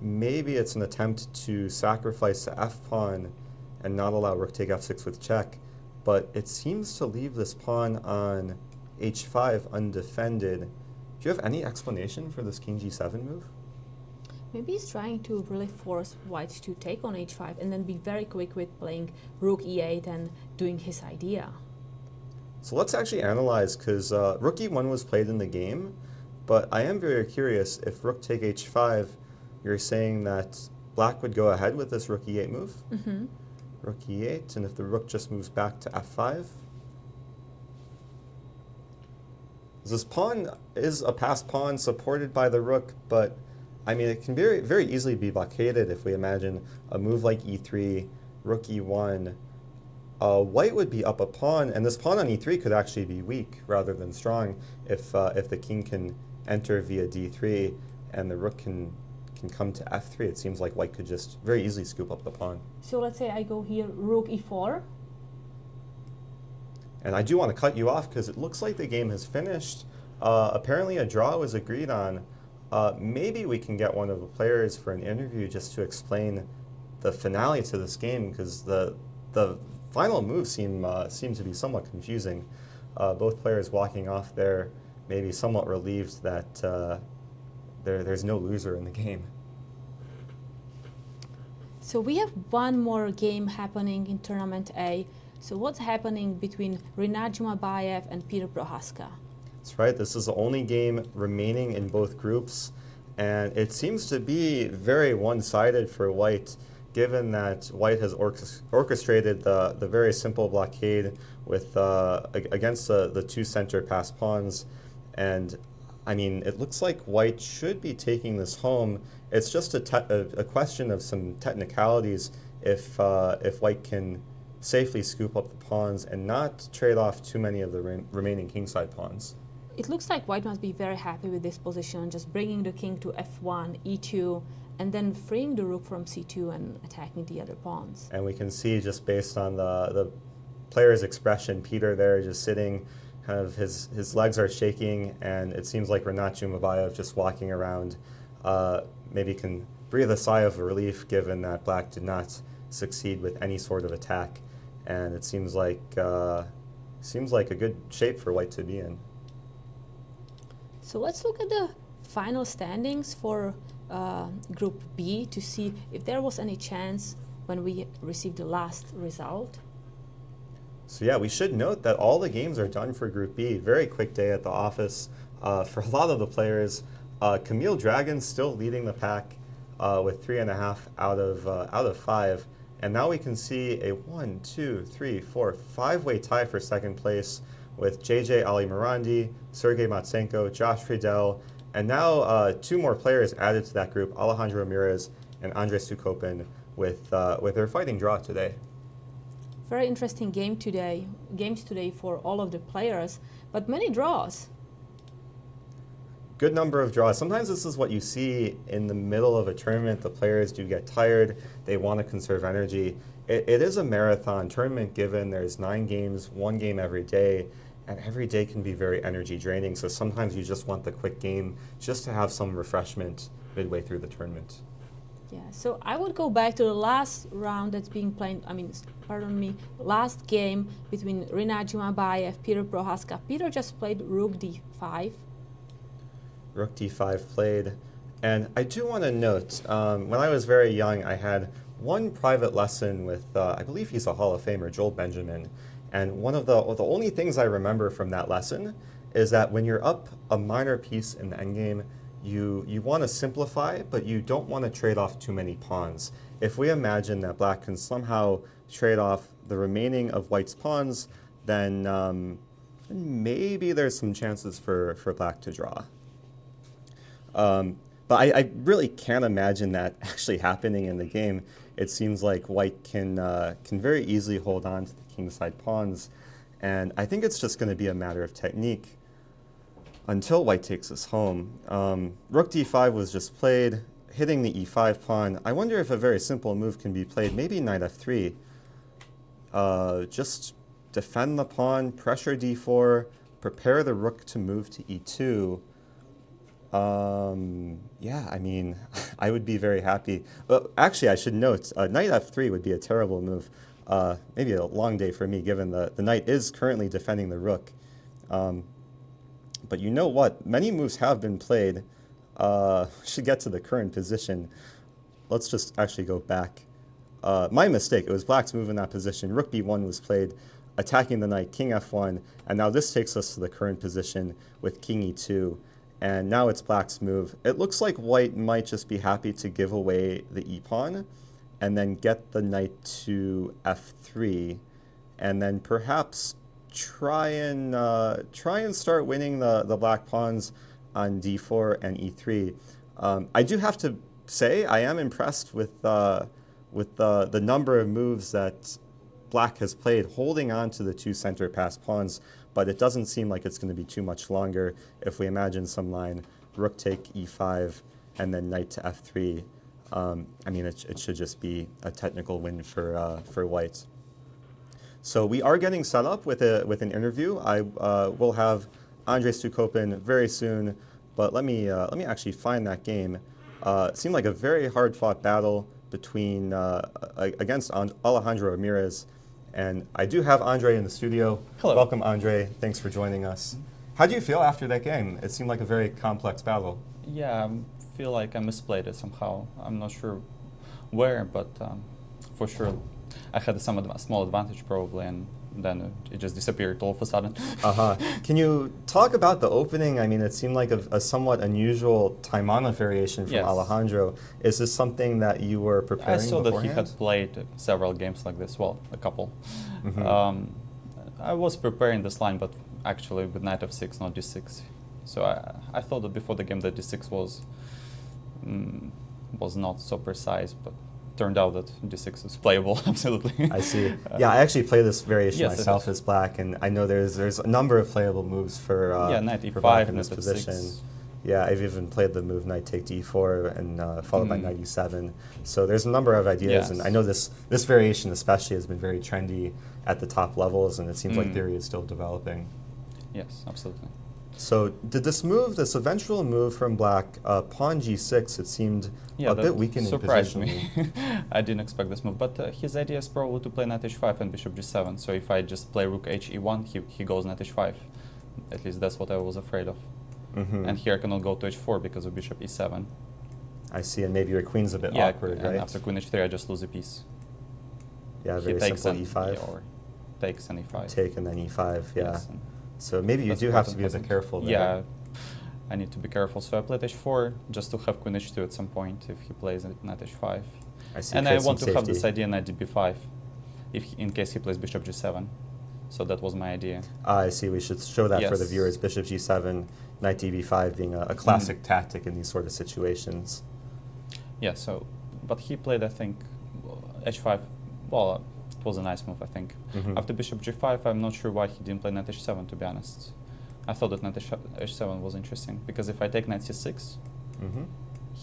Maybe it's an attempt to sacrifice the f-pawn and not allow rook take f6 with check, but it seems to leave this pawn on h5 undefended. Do you have any explanation for this king g7 move? Maybe he's trying to really force white to take on h5 and then be very quick with playing rook e8 and doing his idea. So let's actually analyze, because rook e1 was played in the game, but I am very curious, if rook take h5, you're saying that black would go ahead with this rook e8 move? Mm-hmm. Rook e8, and if the rook just moves back to f5? This pawn is a passed pawn supported by the rook, but I mean, it can very, very easily be blockaded if we imagine a move like e3, rook e1. White would be up a pawn, and this pawn on e3 could actually be weak rather than strong if the king can enter via d3 and the rook can come to f3. It seems like white could just very easily scoop up the pawn. So let's say I go here, rook e4. And I do want to cut you off because it looks like the game has finished. Apparently a draw was agreed on. Maybe we can get one of the players for an interview just to explain the finale to this game, because the final moves seem to be somewhat confusing. Both players walking off there, maybe somewhat relieved that there's no loser in the game. So we have one more game happening in Tournament A. So what's happening between Rinat Jumabayev and Peter Prohaszka? That's right. This is the only game remaining in both groups, and it seems to be very one-sided for White, given that White has orchestrated the very simple blockade with against the two center pass pawns. And I mean, it looks like White should be taking this home. It's just a question of some technicalities if White can safely scoop up the pawns and not trade off too many of the remaining kingside pawns. It looks like White must be very happy with this position, just bringing the king to f1, e2, and then freeing the rook from c2 and attacking the other pawns. And we can see, just based on the player's expression, Peter there just sitting, kind of his legs are shaking, and it seems like Rinat Jumabayev just walking around maybe can breathe a sigh of relief, given that Black did not succeed with any sort of attack. And it seems like a good shape for White to be in. So let's look at the final standings for Group B to see if there was any chance when we received the last result. So yeah, we should note that all the games are done for Group B. Very quick day at the office for a lot of the players. Camille Dragon still leading the pack with 3.5 out of 5. And now we can see a 1, 2, 3, 4, 5-way tie for second place with JJ Ali Morandi, Sergey Matsenko, Josh Friedel, and now 2 more players added to that group, Alejandro Ramirez and Andrey Zukoppin, with their fighting draw today. Very interesting games today for all of the players, but many draws. Good number of draws. Sometimes this is what you see in the middle of a tournament. The players do get tired. They want to conserve energy. It is a marathon tournament, given there's 9 games, 1 game every day, and every day can be very energy draining. So sometimes you just want the quick game just to have some refreshment midway through the tournament. Yeah, so I would go back to the last round that's being played, last game between Rinat Jumabayev, Peter Prohaszka. Peter just played Rook d5. Rook d5 played. And I do want to note, when I was very young, I had one private lesson with, I believe he's a Hall of Famer, Joel Benjamin. And one of the only things I remember from that lesson is that when you're up a minor piece in the endgame, you want to simplify, but you don't want to trade off too many pawns. If we imagine that Black can somehow trade off the remaining of White's pawns, then maybe there's some chances for Black to draw. But I really can't imagine that actually happening in the game. It seems like White can very easily hold on to the kingside pawns, and I think it's just going to be a matter of technique until White takes us home. Rook d5 was just played, hitting the e5 pawn. I wonder if a very simple move can be played, maybe knight f3. Just defend the pawn, pressure d4, prepare the rook to move to e2. Yeah, I mean, I would be very happy. Actually, I should note, knight f3 would be a terrible move. Maybe a long day for me, given the knight is currently defending the rook. But you know what? Many moves have been played. Should get to the current position. Let's just actually go back. My mistake. It was Black's move in that position. Rook b1 was played, attacking the knight, king f1, and now this takes us to the current position with king e2. And now it's Black's move. It looks like White might just be happy to give away the e-pawn and then get the knight to f3, and then perhaps try and start winning the Black pawns on d4 and e3. I do have to say I am impressed with the number of moves that Black has played, holding on to the 2 center pass pawns, but it doesn't seem like it's going to be too much longer if we imagine some line, rook take e5, and then knight to f3. I mean, it should just be a technical win for White. So we are getting set up with an interview. I will have Andrey Zukoppin very soon, but let me actually find that game. It seemed like a very hard-fought battle between against Alejandro Ramirez. And I do have Andrey in the studio. Hello. Welcome, Andrey. Thanks for joining us. How do you feel after that game? It seemed like a very complex battle. Yeah, I feel like I misplayed it somehow. I'm not sure where, but for sure I had some small advantage probably, and then it just disappeared all of a sudden. Can you talk about the opening? I mean, it seemed like a somewhat unusual Taimana variation from Yes. Alejandro. Is this something that you were preparing I saw beforehand? that he had played several games like this, well, a couple. I was preparing this line, but actually with knight f6, not d6. So I thought that before the game that d6 was not so precise, but turned out that d6 is playable, absolutely. I see. Yeah, I actually play this variation Yes, it myself is. as black, and I know there's a number of playable moves for knight for e5, black in this knight f6. position. Yeah, I've even played the move knight take d4 and followed by knight e7. So there's a number of ideas, and I know this variation especially has been very trendy at the top levels, and it seems like theory is still developing. Yes, absolutely. So did this eventual move from black, pawn g6, it seemed a bit weakening surprised positionally. me. I didn't expect this move, but his idea is probably to play knight h5 and bishop g7. So if I just play rook h e1, he goes knight h5. At least that's what I was afraid of. And here I cannot go to h4 because of bishop e7. I see, and maybe your queen's a bit awkward, and right? after queen h3 I just lose a piece. Yeah, He very takes simple and, e5. or takes and e5. Take and then e5, yeah. Yes, and So maybe you that's do quite have to be a bit unpleasant. careful there. Yeah, I need to be careful. So I played h4 just to have queen h2 at some point if he plays knight h5. I see, And I create some want to have safety. this idea knight db5 in case he plays bishop g7. So that was my idea. I see, we should show that for the Yes. viewers. Bishop g7, knight db5 being a classic tactic in these sort of situations. Yeah, so, but he played, I think, h5, well, it was a nice move, I think. After bishop g5, I'm not sure why he didn't play knight h7, to be honest. I thought that knight h7 was interesting, because if I take knight c6,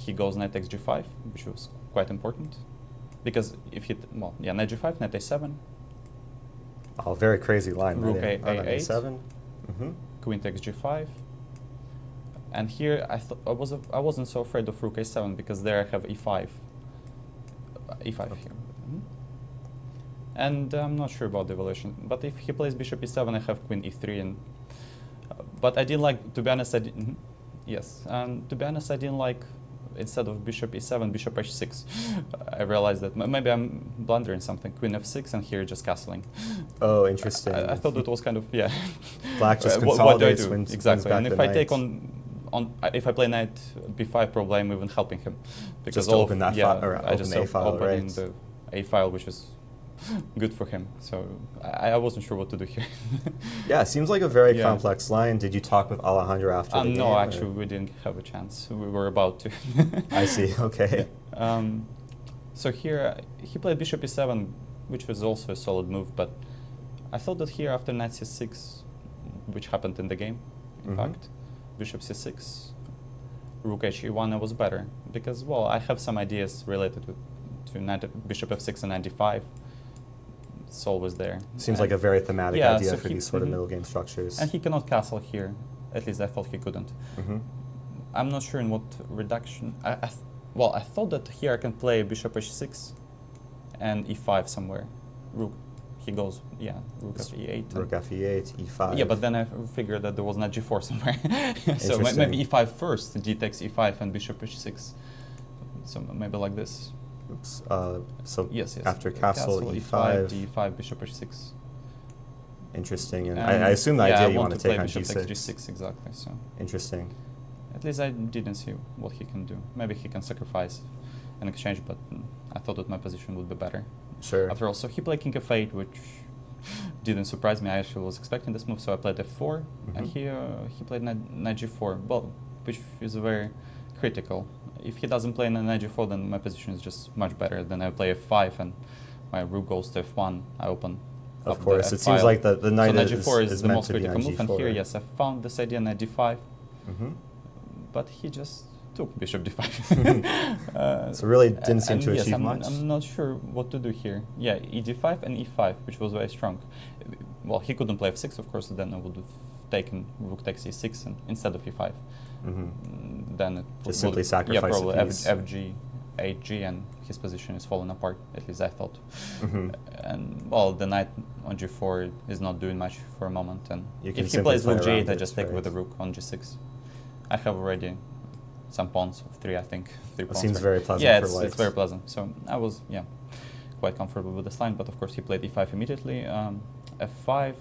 he goes knight takes g5, which was quite important. Because if he, knight g5, knight a7, Oh, very crazy line. rook right? On a8, a7. queen takes g5. And here I wasn't so afraid of rook a7 because there I have e5. e5 here. And I'm not sure about the evolution. But if he plays bishop e7, I have queen e3. And but I didn't like, to be honest, yes. And to be honest, I didn't like, instead of bishop e7, bishop h6. I realized that maybe I'm blundering something. Queen f6 and here just castling. Oh, interesting. I thought it was kind of, Black just what do I consolidates do? wins Exactly. back And the if I knight. take if I play knight b5, probably I'm even helping him. Because Just open that file, or I just open a file, opening right? the a file, which is good for him. So I wasn't sure what to do here. Yeah, it seems like a very Yeah. complex line. Did you talk with Alejandro after the game? No, or- actually, we didn't have a chance. We were about to. I see, okay. So here, he played bishop e7, which was also a solid move, but I thought that here after knight c6, which happened in the game, in fact, bishop c6, rook h e1 was better, because, well, I have some ideas related to bishop f6 and knight d5. It's always there. Seems And like a very thematic yeah, idea so for he- these sort of middle game structures. And he cannot castle here. At least I thought he couldn't. I'm not sure in what reduction. Well, I thought that here I can play bishop h6 and e5 somewhere. Rook, he goes, rook f e8. Rook f e8, e5. Yeah, but then I figured that there was knight g4 somewhere. So maybe e5 first, d takes e5 and bishop h6. So maybe like this. Oops. So Yes. after castle, e5, e5. d5, bishop h6. Interesting. And I assume the idea you want to take on bishop g6. takes g6, exactly. So. Interesting. At least I didn't see what he can do. Maybe he can sacrifice in exchange, but I thought that my position would be better. Sure. After all, so he played king f8, which didn't surprise me. I actually was expecting this move, so I played f4, and he played knight g4, well, which is very critical. If he doesn't play knight g4, then my position is just much better. Then I play f5, and my rook goes to f1. I open. Of up course, the it seems F-file. like the knight so knight is, g4 is is the meant most to be critical on move, g4. and here, yes, I found this idea knight d5. But he just took bishop d5. So really didn't seem to yes, achieve I'm, much. I'm not sure what to do here. Yeah, e d5 and e5, which was very strong. Well, he couldn't play f6, of course, then I would have taken rook takes e6 and, instead of e5. Then it Just simply sacrifice probably a piece. fg 8g, and his position is falling apart. At least I thought. And well, the knight on g4 is not doing much for a moment. And You can if he simply plays play rook around g8, I it, just take right. with the rook on g6. I have already some pawns of 3, I think. 3 It pawns. seems very pleasant Yeah, for it's whites. very pleasant. So I was quite comfortable with this line. But of course he played e5 immediately, f5,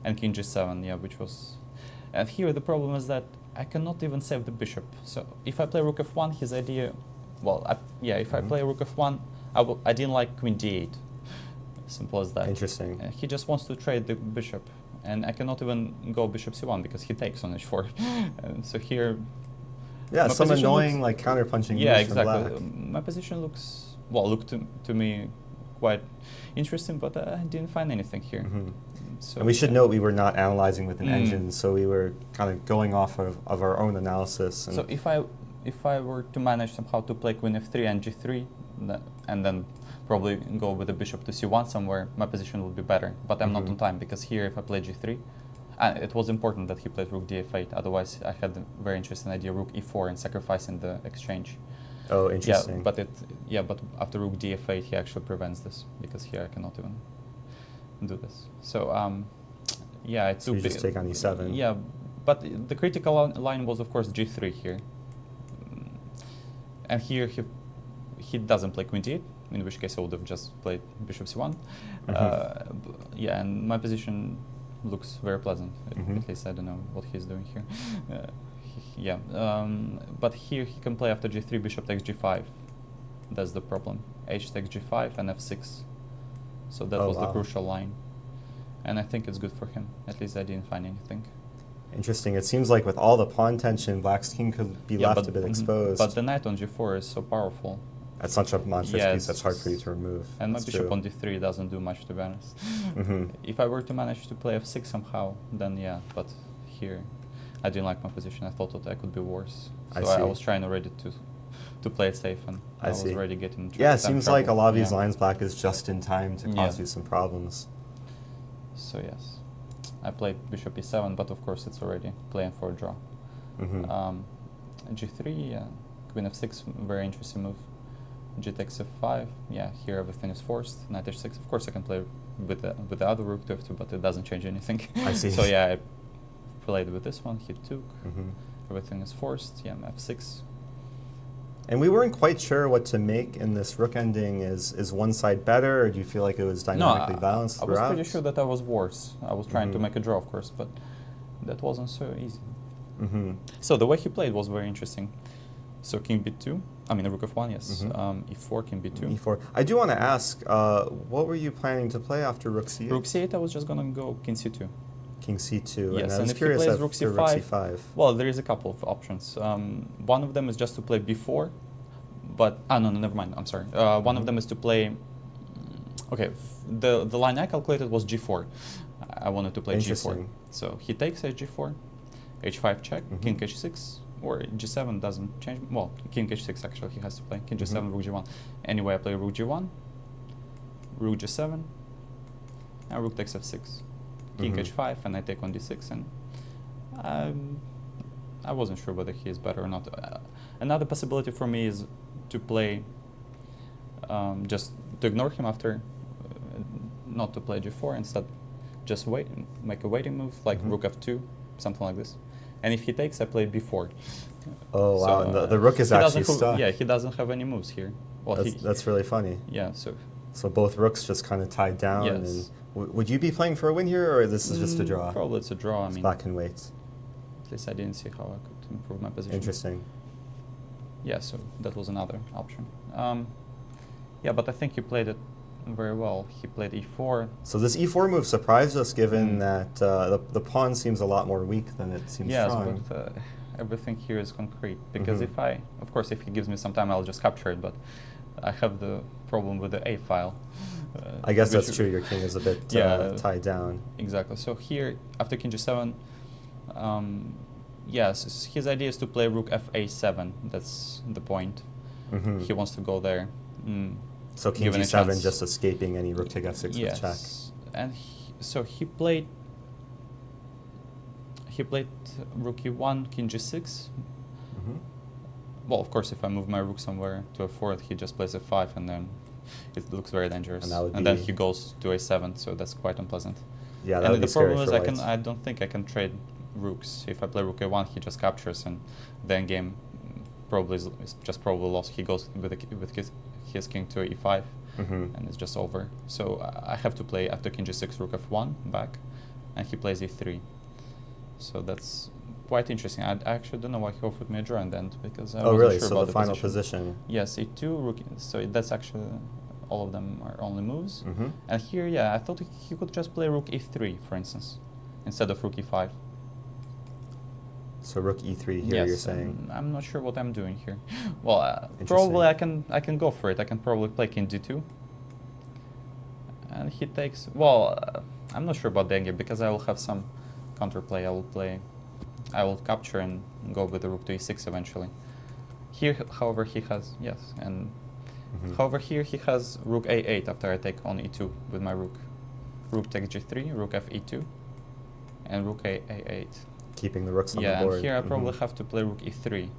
and king g7. Yeah, which was. And here the problem is that I cannot even save the bishop. So if I play rook f1, his idea, well, if I play rook f1, I didn't like queen d8. Simple as that. Interesting. He just wants to trade the bishop, and I cannot even go bishop c1 because he takes on h4. And so here, Yeah, my some position annoying looks- like counterpunching yeah, moves from exactly. black. My position looked to me quite interesting, but I didn't find anything here. So And we should note we were not analyzing with an Mm. engine, so we were kind of going off of our own analysis. And So if I were to manage somehow to play queen f3 and g3, and then probably go with the bishop to c1 somewhere, my position would be better. But I'm not on time, because here if I play g3, it was important that he played rook df8. Otherwise, I had a very interesting idea, rook e4 and sacrificing the exchange. oh, interesting. But after rook df8, he actually prevents this, because here I cannot even do this. So I So you just take on e7. Yeah, but the critical line was of course g3 here, and here he doesn't play queen d8, in which case I would have just played bishop c1. And my position looks very pleasant. At least I don't know what he's doing here. But here he can play after g3, bishop takes g5. That's the problem. H takes g5 and f6. So that was the crucial line. And I think it's good for him. At least I didn't find anything. Interesting. It seems like with all the pawn tension, black's king could be left a bit exposed. But the knight on g4 is so powerful. That's such a monstrous Yeah, piece that's hard for you to remove. And my That's bishop true. on d3 doesn't do much, to be honest. If I were to manage to play f6 somehow, then yeah. But here, I didn't like my position. I thought that I could be worse. So I was trying already to play it safe, and I was already getting Yeah, it seems like a lot of these Yeah. lines black is just in time to cause you some problems. So yes, I played bishop e7, but of course it's already playing for a draw. G3, yeah, queen f6, very interesting move. G takes f5, yeah, here everything is forced. Knight h6, of course I can play with the other rook to f2, but it doesn't change anything. I see. So yeah, I played with this one, he took, everything is forced, yeah, f6. And we weren't quite sure what to make in this rook ending. Is one side better, or do you feel like it was dynamically balanced I was throughout? pretty sure that I was worse. I was trying to make a draw, of course, but that wasn't so easy. So the way he played was very interesting. So king b2, I mean rook f1, yes. E4, king b2. E4. I do want to ask, what were you planning to play after rook c8? Rook c8, I was just going to go king c2. King c2, Yes, and I and was if he curious plays rook after c5, rook c5. Well, there is a couple of options. One of them is just to play b4, but no, never mind. I'm sorry. One of them is to play. Okay, the line I calculated was g4. I wanted to play g4. So he takes h4, h5 check, king h6, or g7 doesn't change. Well, king h6 actually he has to play. King g7, rook g1. Anyway, I play rook g1, rook g7, and rook takes f6. King h5, and I take on d6, and I wasn't sure whether he is better or not. Another possibility for me is to play, just to ignore him after, not to play g4, instead just wait, make a waiting move, like rook f2, something like this. And if he takes, I play b4. Oh, So, wow, and the rook is actually stuck. Yeah, he doesn't have any moves here. Well, that's really funny. Yeah, so... So both rooks just kind of tied down. Yes. And would you be playing for a win here, or this is just a draw? Probably it's a draw. I mean, black can wait. At least I didn't see how I could improve my position. Interesting. Yeah, so that was another option. Yeah, but I think he played it very well. He played e4. So this e4 move surprised us, given that the pawn seems a lot more weak than it seems strong. Yes, but everything here is concrete. Because if he gives me some time, I'll just capture it. But I have the problem with the A file. I guess that's true. Your king is a bit tied down. Exactly. So here, after king g7, yes, his idea is to play rook fa7. That's the point. He wants to go there. So king g7, just escaping any rook take f6 with check. And so he played rook e1, king g6. well, of course, if I move my rook somewhere to a4, he just plays f5, and then it looks very dangerous. And that would then be- he goes to a7, so that's quite unpleasant. Yeah, that And would the be scary problem for is white. I don't think I can trade rooks. If I play rook a1, he just captures, and then game probably is just probably lost. He goes with his king to e5, and it's just over. So I have to play after king g6, rook f1 back, and he plays e3. So that's quite interesting. I actually don't know why he offered me a draw in the end, because I Oh, wasn't really? sure So about the the final position. Yes, e2, rook. So that's actually all of them are only moves. And here, yeah, I thought he could just play rook e3, for instance, instead of rook e5. So rook e3 here, Yes, you're saying. I'm not sure what I'm doing here. Well, Interesting. probably I can go for it. I can probably play king d2, and he takes. Well, I'm not sure about the endgame because I will have some counterplay. I will capture and go with the rook to e6 eventually. Here, however, he has yes, and however here he has rook a8 after I take on e2 with my rook. Rook takes g3, rook f e2, and rook a8. Keeping the rooks on Yeah, the board. and here I probably have to play rook e3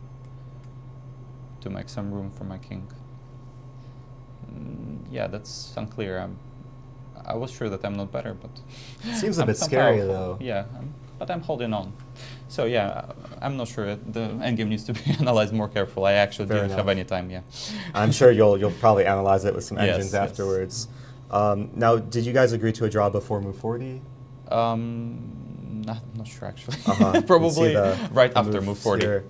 to make some room for my king. Yeah, that's unclear. I was sure that I'm not better, but Seems a I'm bit somehow- scary, though. Yeah, but I'm holding on. So yeah, I'm not sure. The endgame needs to be analyzed more careful. I actually Fair didn't have enough. any time. Yeah. I'm sure you'll probably analyze it with some Yes, engines yes. afterwards. Now, did you guys agree to a draw before move 40? Not sure actually. You Probably see right the after moves move 40. here.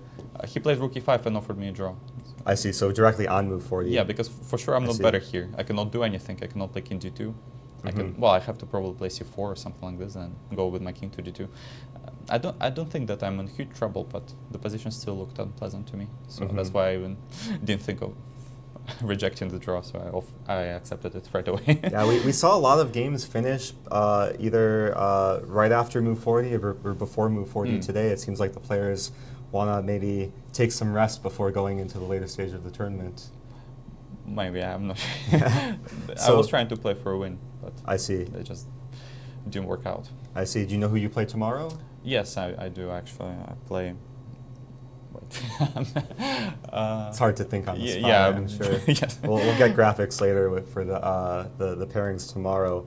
He played rook e5 and offered me a draw. I see. So directly on move 40. Yeah, because for sure I'm I not see. better here. I cannot do anything. I cannot play king g2. I can. Well, I have to probably play c4 or something like this, and go with my king to d2. I don't think that I'm in huge trouble, but the position still looked unpleasant to me. So that's why I even didn't think of rejecting the draw. So I accepted it right away. Yeah, we saw a lot of games finish either right after move 40 or before move 40 today. It seems like the players want to maybe take some rest before going into the later stage of the tournament. Maybe I'm not sure. I So- was trying to play for a win, but I see. it just didn't work out. I see. Do you know who you play tomorrow? Yes, I do actually. I play. Wait. It's hard to think on the spot, yeah, I'm sure. yes. We'll get graphics later for the pairings tomorrow.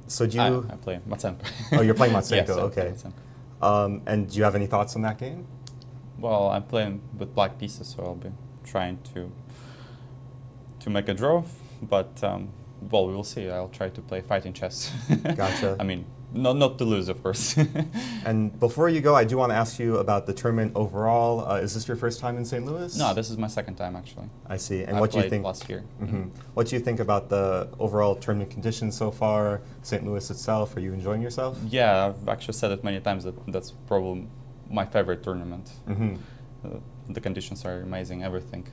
So do you... I play Matsenko. Oh, you're playing Matsenko, Yes, I play okay. Matsenko. And do you have any thoughts on that game? Well, I'm playing with black pieces, so I'll be trying to make a draw. But well, we will see. I'll try to play fighting chess. Gotcha. I mean, not to lose, of course. And before you go, I do want to ask you about the tournament overall. Is this your first time in St. Louis? No, this is my second time actually. I see. And I what do you played think? last year? What do you think about the overall tournament conditions so far? St. Louis itself, are you enjoying yourself? Yeah, I've actually said it many times that that's probably my favorite tournament. The conditions are amazing. Everything,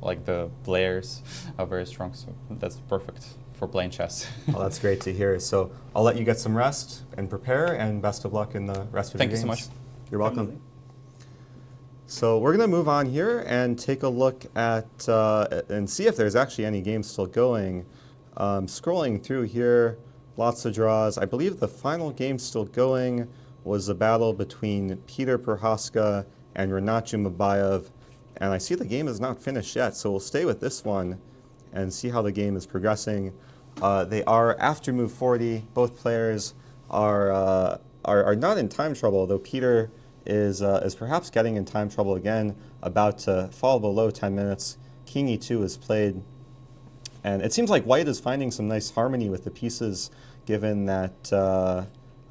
like the players are very strong, so that's perfect for playing chess. Well, that's great to hear. So I'll let you get some rest and prepare, and best of luck in the rest of Thank your you so games. much. You're welcome. So we're going to move on here and take a look at and see if there's actually any games still going. Scrolling through here, lots of draws. I believe the final game still going was a battle between Peter Prohaszka and Renat Jumabayev. And I see the game is not finished yet, so we'll stay with this one and see how the game is progressing. They are after move 40. Both players are not in time trouble, though Peter is perhaps getting in time trouble again, about to fall below 10 minutes. King e2 is played. And it seems like white is finding some nice harmony with the pieces, given that,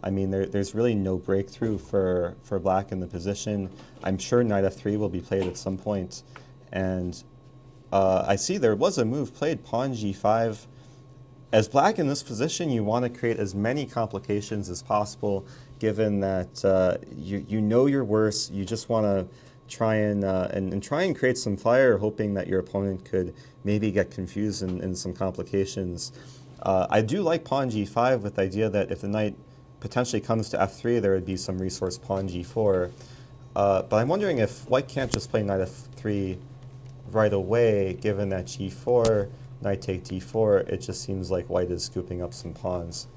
I mean, there's really no breakthrough for black in the position. I'm sure knight f3 will be played at some point. And I see there was a move played, pawn g5. As black in this position, you want to create as many complications as possible, given that you know you're worse. You just want to try and try and create some fire, hoping that your opponent could maybe get confused in some complications. I do like pawn g5 with the idea that if the knight potentially comes to f3, there would be some resource pawn g4. But I'm wondering if white can't just play knight f3 right away, given that g4, knight take d4, it just seems like white is scooping up some pawns.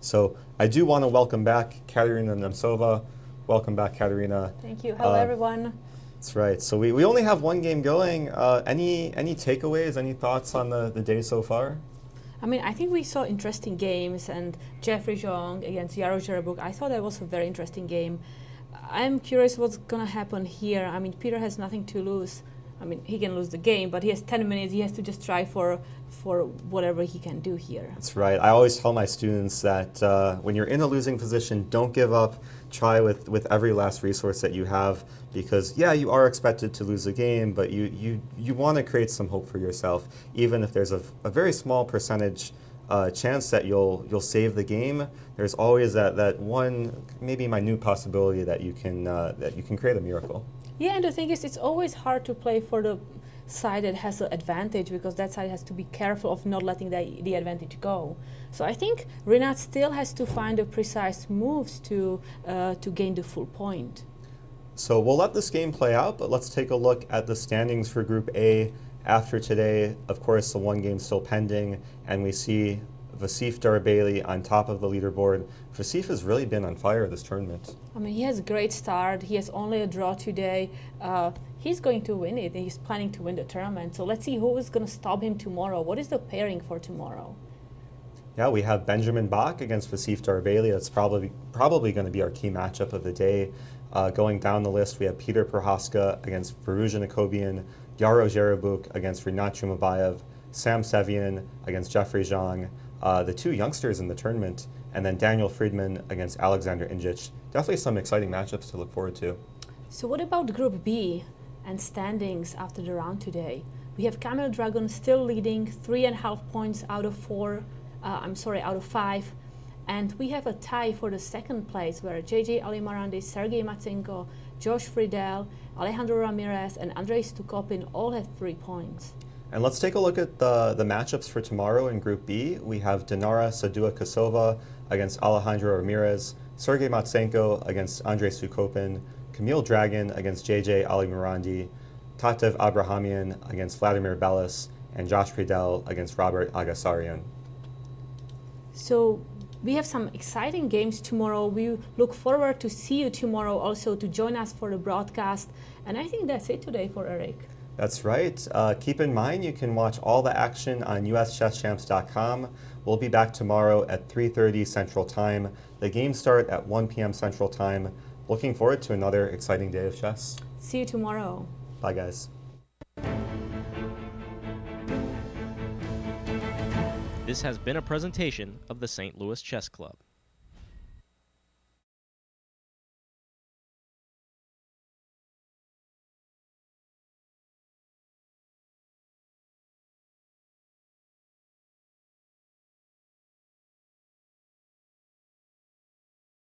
So I do want to welcome back Katerina Nemcova. Welcome back, Katerina. Thank you. Hello, everyone. That's right. So we only have one game going. Any takeaways, any thoughts on the day so far? I mean, I think we saw interesting games, and Jeffrey Zhang against Yaro Jerebuk, I thought that was a very interesting game. I'm curious what's going to happen here. I mean, Peter has nothing to lose. I mean, he can lose the game, but he has 10 minutes. He has to just try for whatever he can do here. That's right. I always tell my students that when you're in a losing position, don't give up. Try with every last resource that you have, because yeah, you are expected to lose a game, but you want to create some hope for yourself, even if there's a very small percentage chance that you'll save the game. There's always that one maybe minute possibility that you can create a miracle. Yeah, and the thing is, it's always hard to play for the side that has the advantage, because that side has to be careful of not letting the advantage go. So I think Rinat still has to find the precise moves to gain the full point. So we'll let this game play out, but let's take a look at the standings for Group A after today. Of course, the one game still pending, and we see Vasif Darabeli on top of the leaderboard. Vasif has really been on fire this tournament. I mean, he has a great start. He has only a draw today. He's going to win it. He's planning to win the tournament. So let's see who is going to stop him tomorrow. What is the pairing for tomorrow? Yeah, we have Benjamin Bach against Vasif Darabeli. That's probably going to be our key matchup of the day. Going down the list, we have Peter Prohaszka against Rosen, Yaro Jerebuk against Rinat Jumabayev, Sam Sevian against Jeffrey Zhang, the two youngsters in the tournament, and then Daniel Friedman against Aleksandr Lenderman. Definitely some exciting matchups to look forward to. So what about Group B and standings after the round today? We have Kamil Dragun still leading 3.5 points out of 5. And we have a tie for the second place where JJ Alimarandi, Sergei Matsenko, Josh Friedel, Alejandro Ramirez, and Andrey Zukoppin all have 3 points. And let's take a look at the matchups for tomorrow in Group B. We have Dinara Sadua-Kasova against Alejandro Ramirez, Sergei Matsenko against Andrey Zukoppin, Camille Dragon against JJ Alimarandi, Tatev Abrahamian against Vladimir Belis, and Josh Friedel against Robert Agassarian. So we have some exciting games tomorrow. We look forward to see you tomorrow also to join us for the broadcast. And I think that's it today for Eric. That's right. Keep in mind you can watch all the action on uschesschamps.com. We'll be back tomorrow at 3:30 Central Time. The games start at 1 p.m. Central Time. Looking forward to another exciting day of chess. See you tomorrow. Bye, guys. This has been a presentation of the St. Louis Chess Club.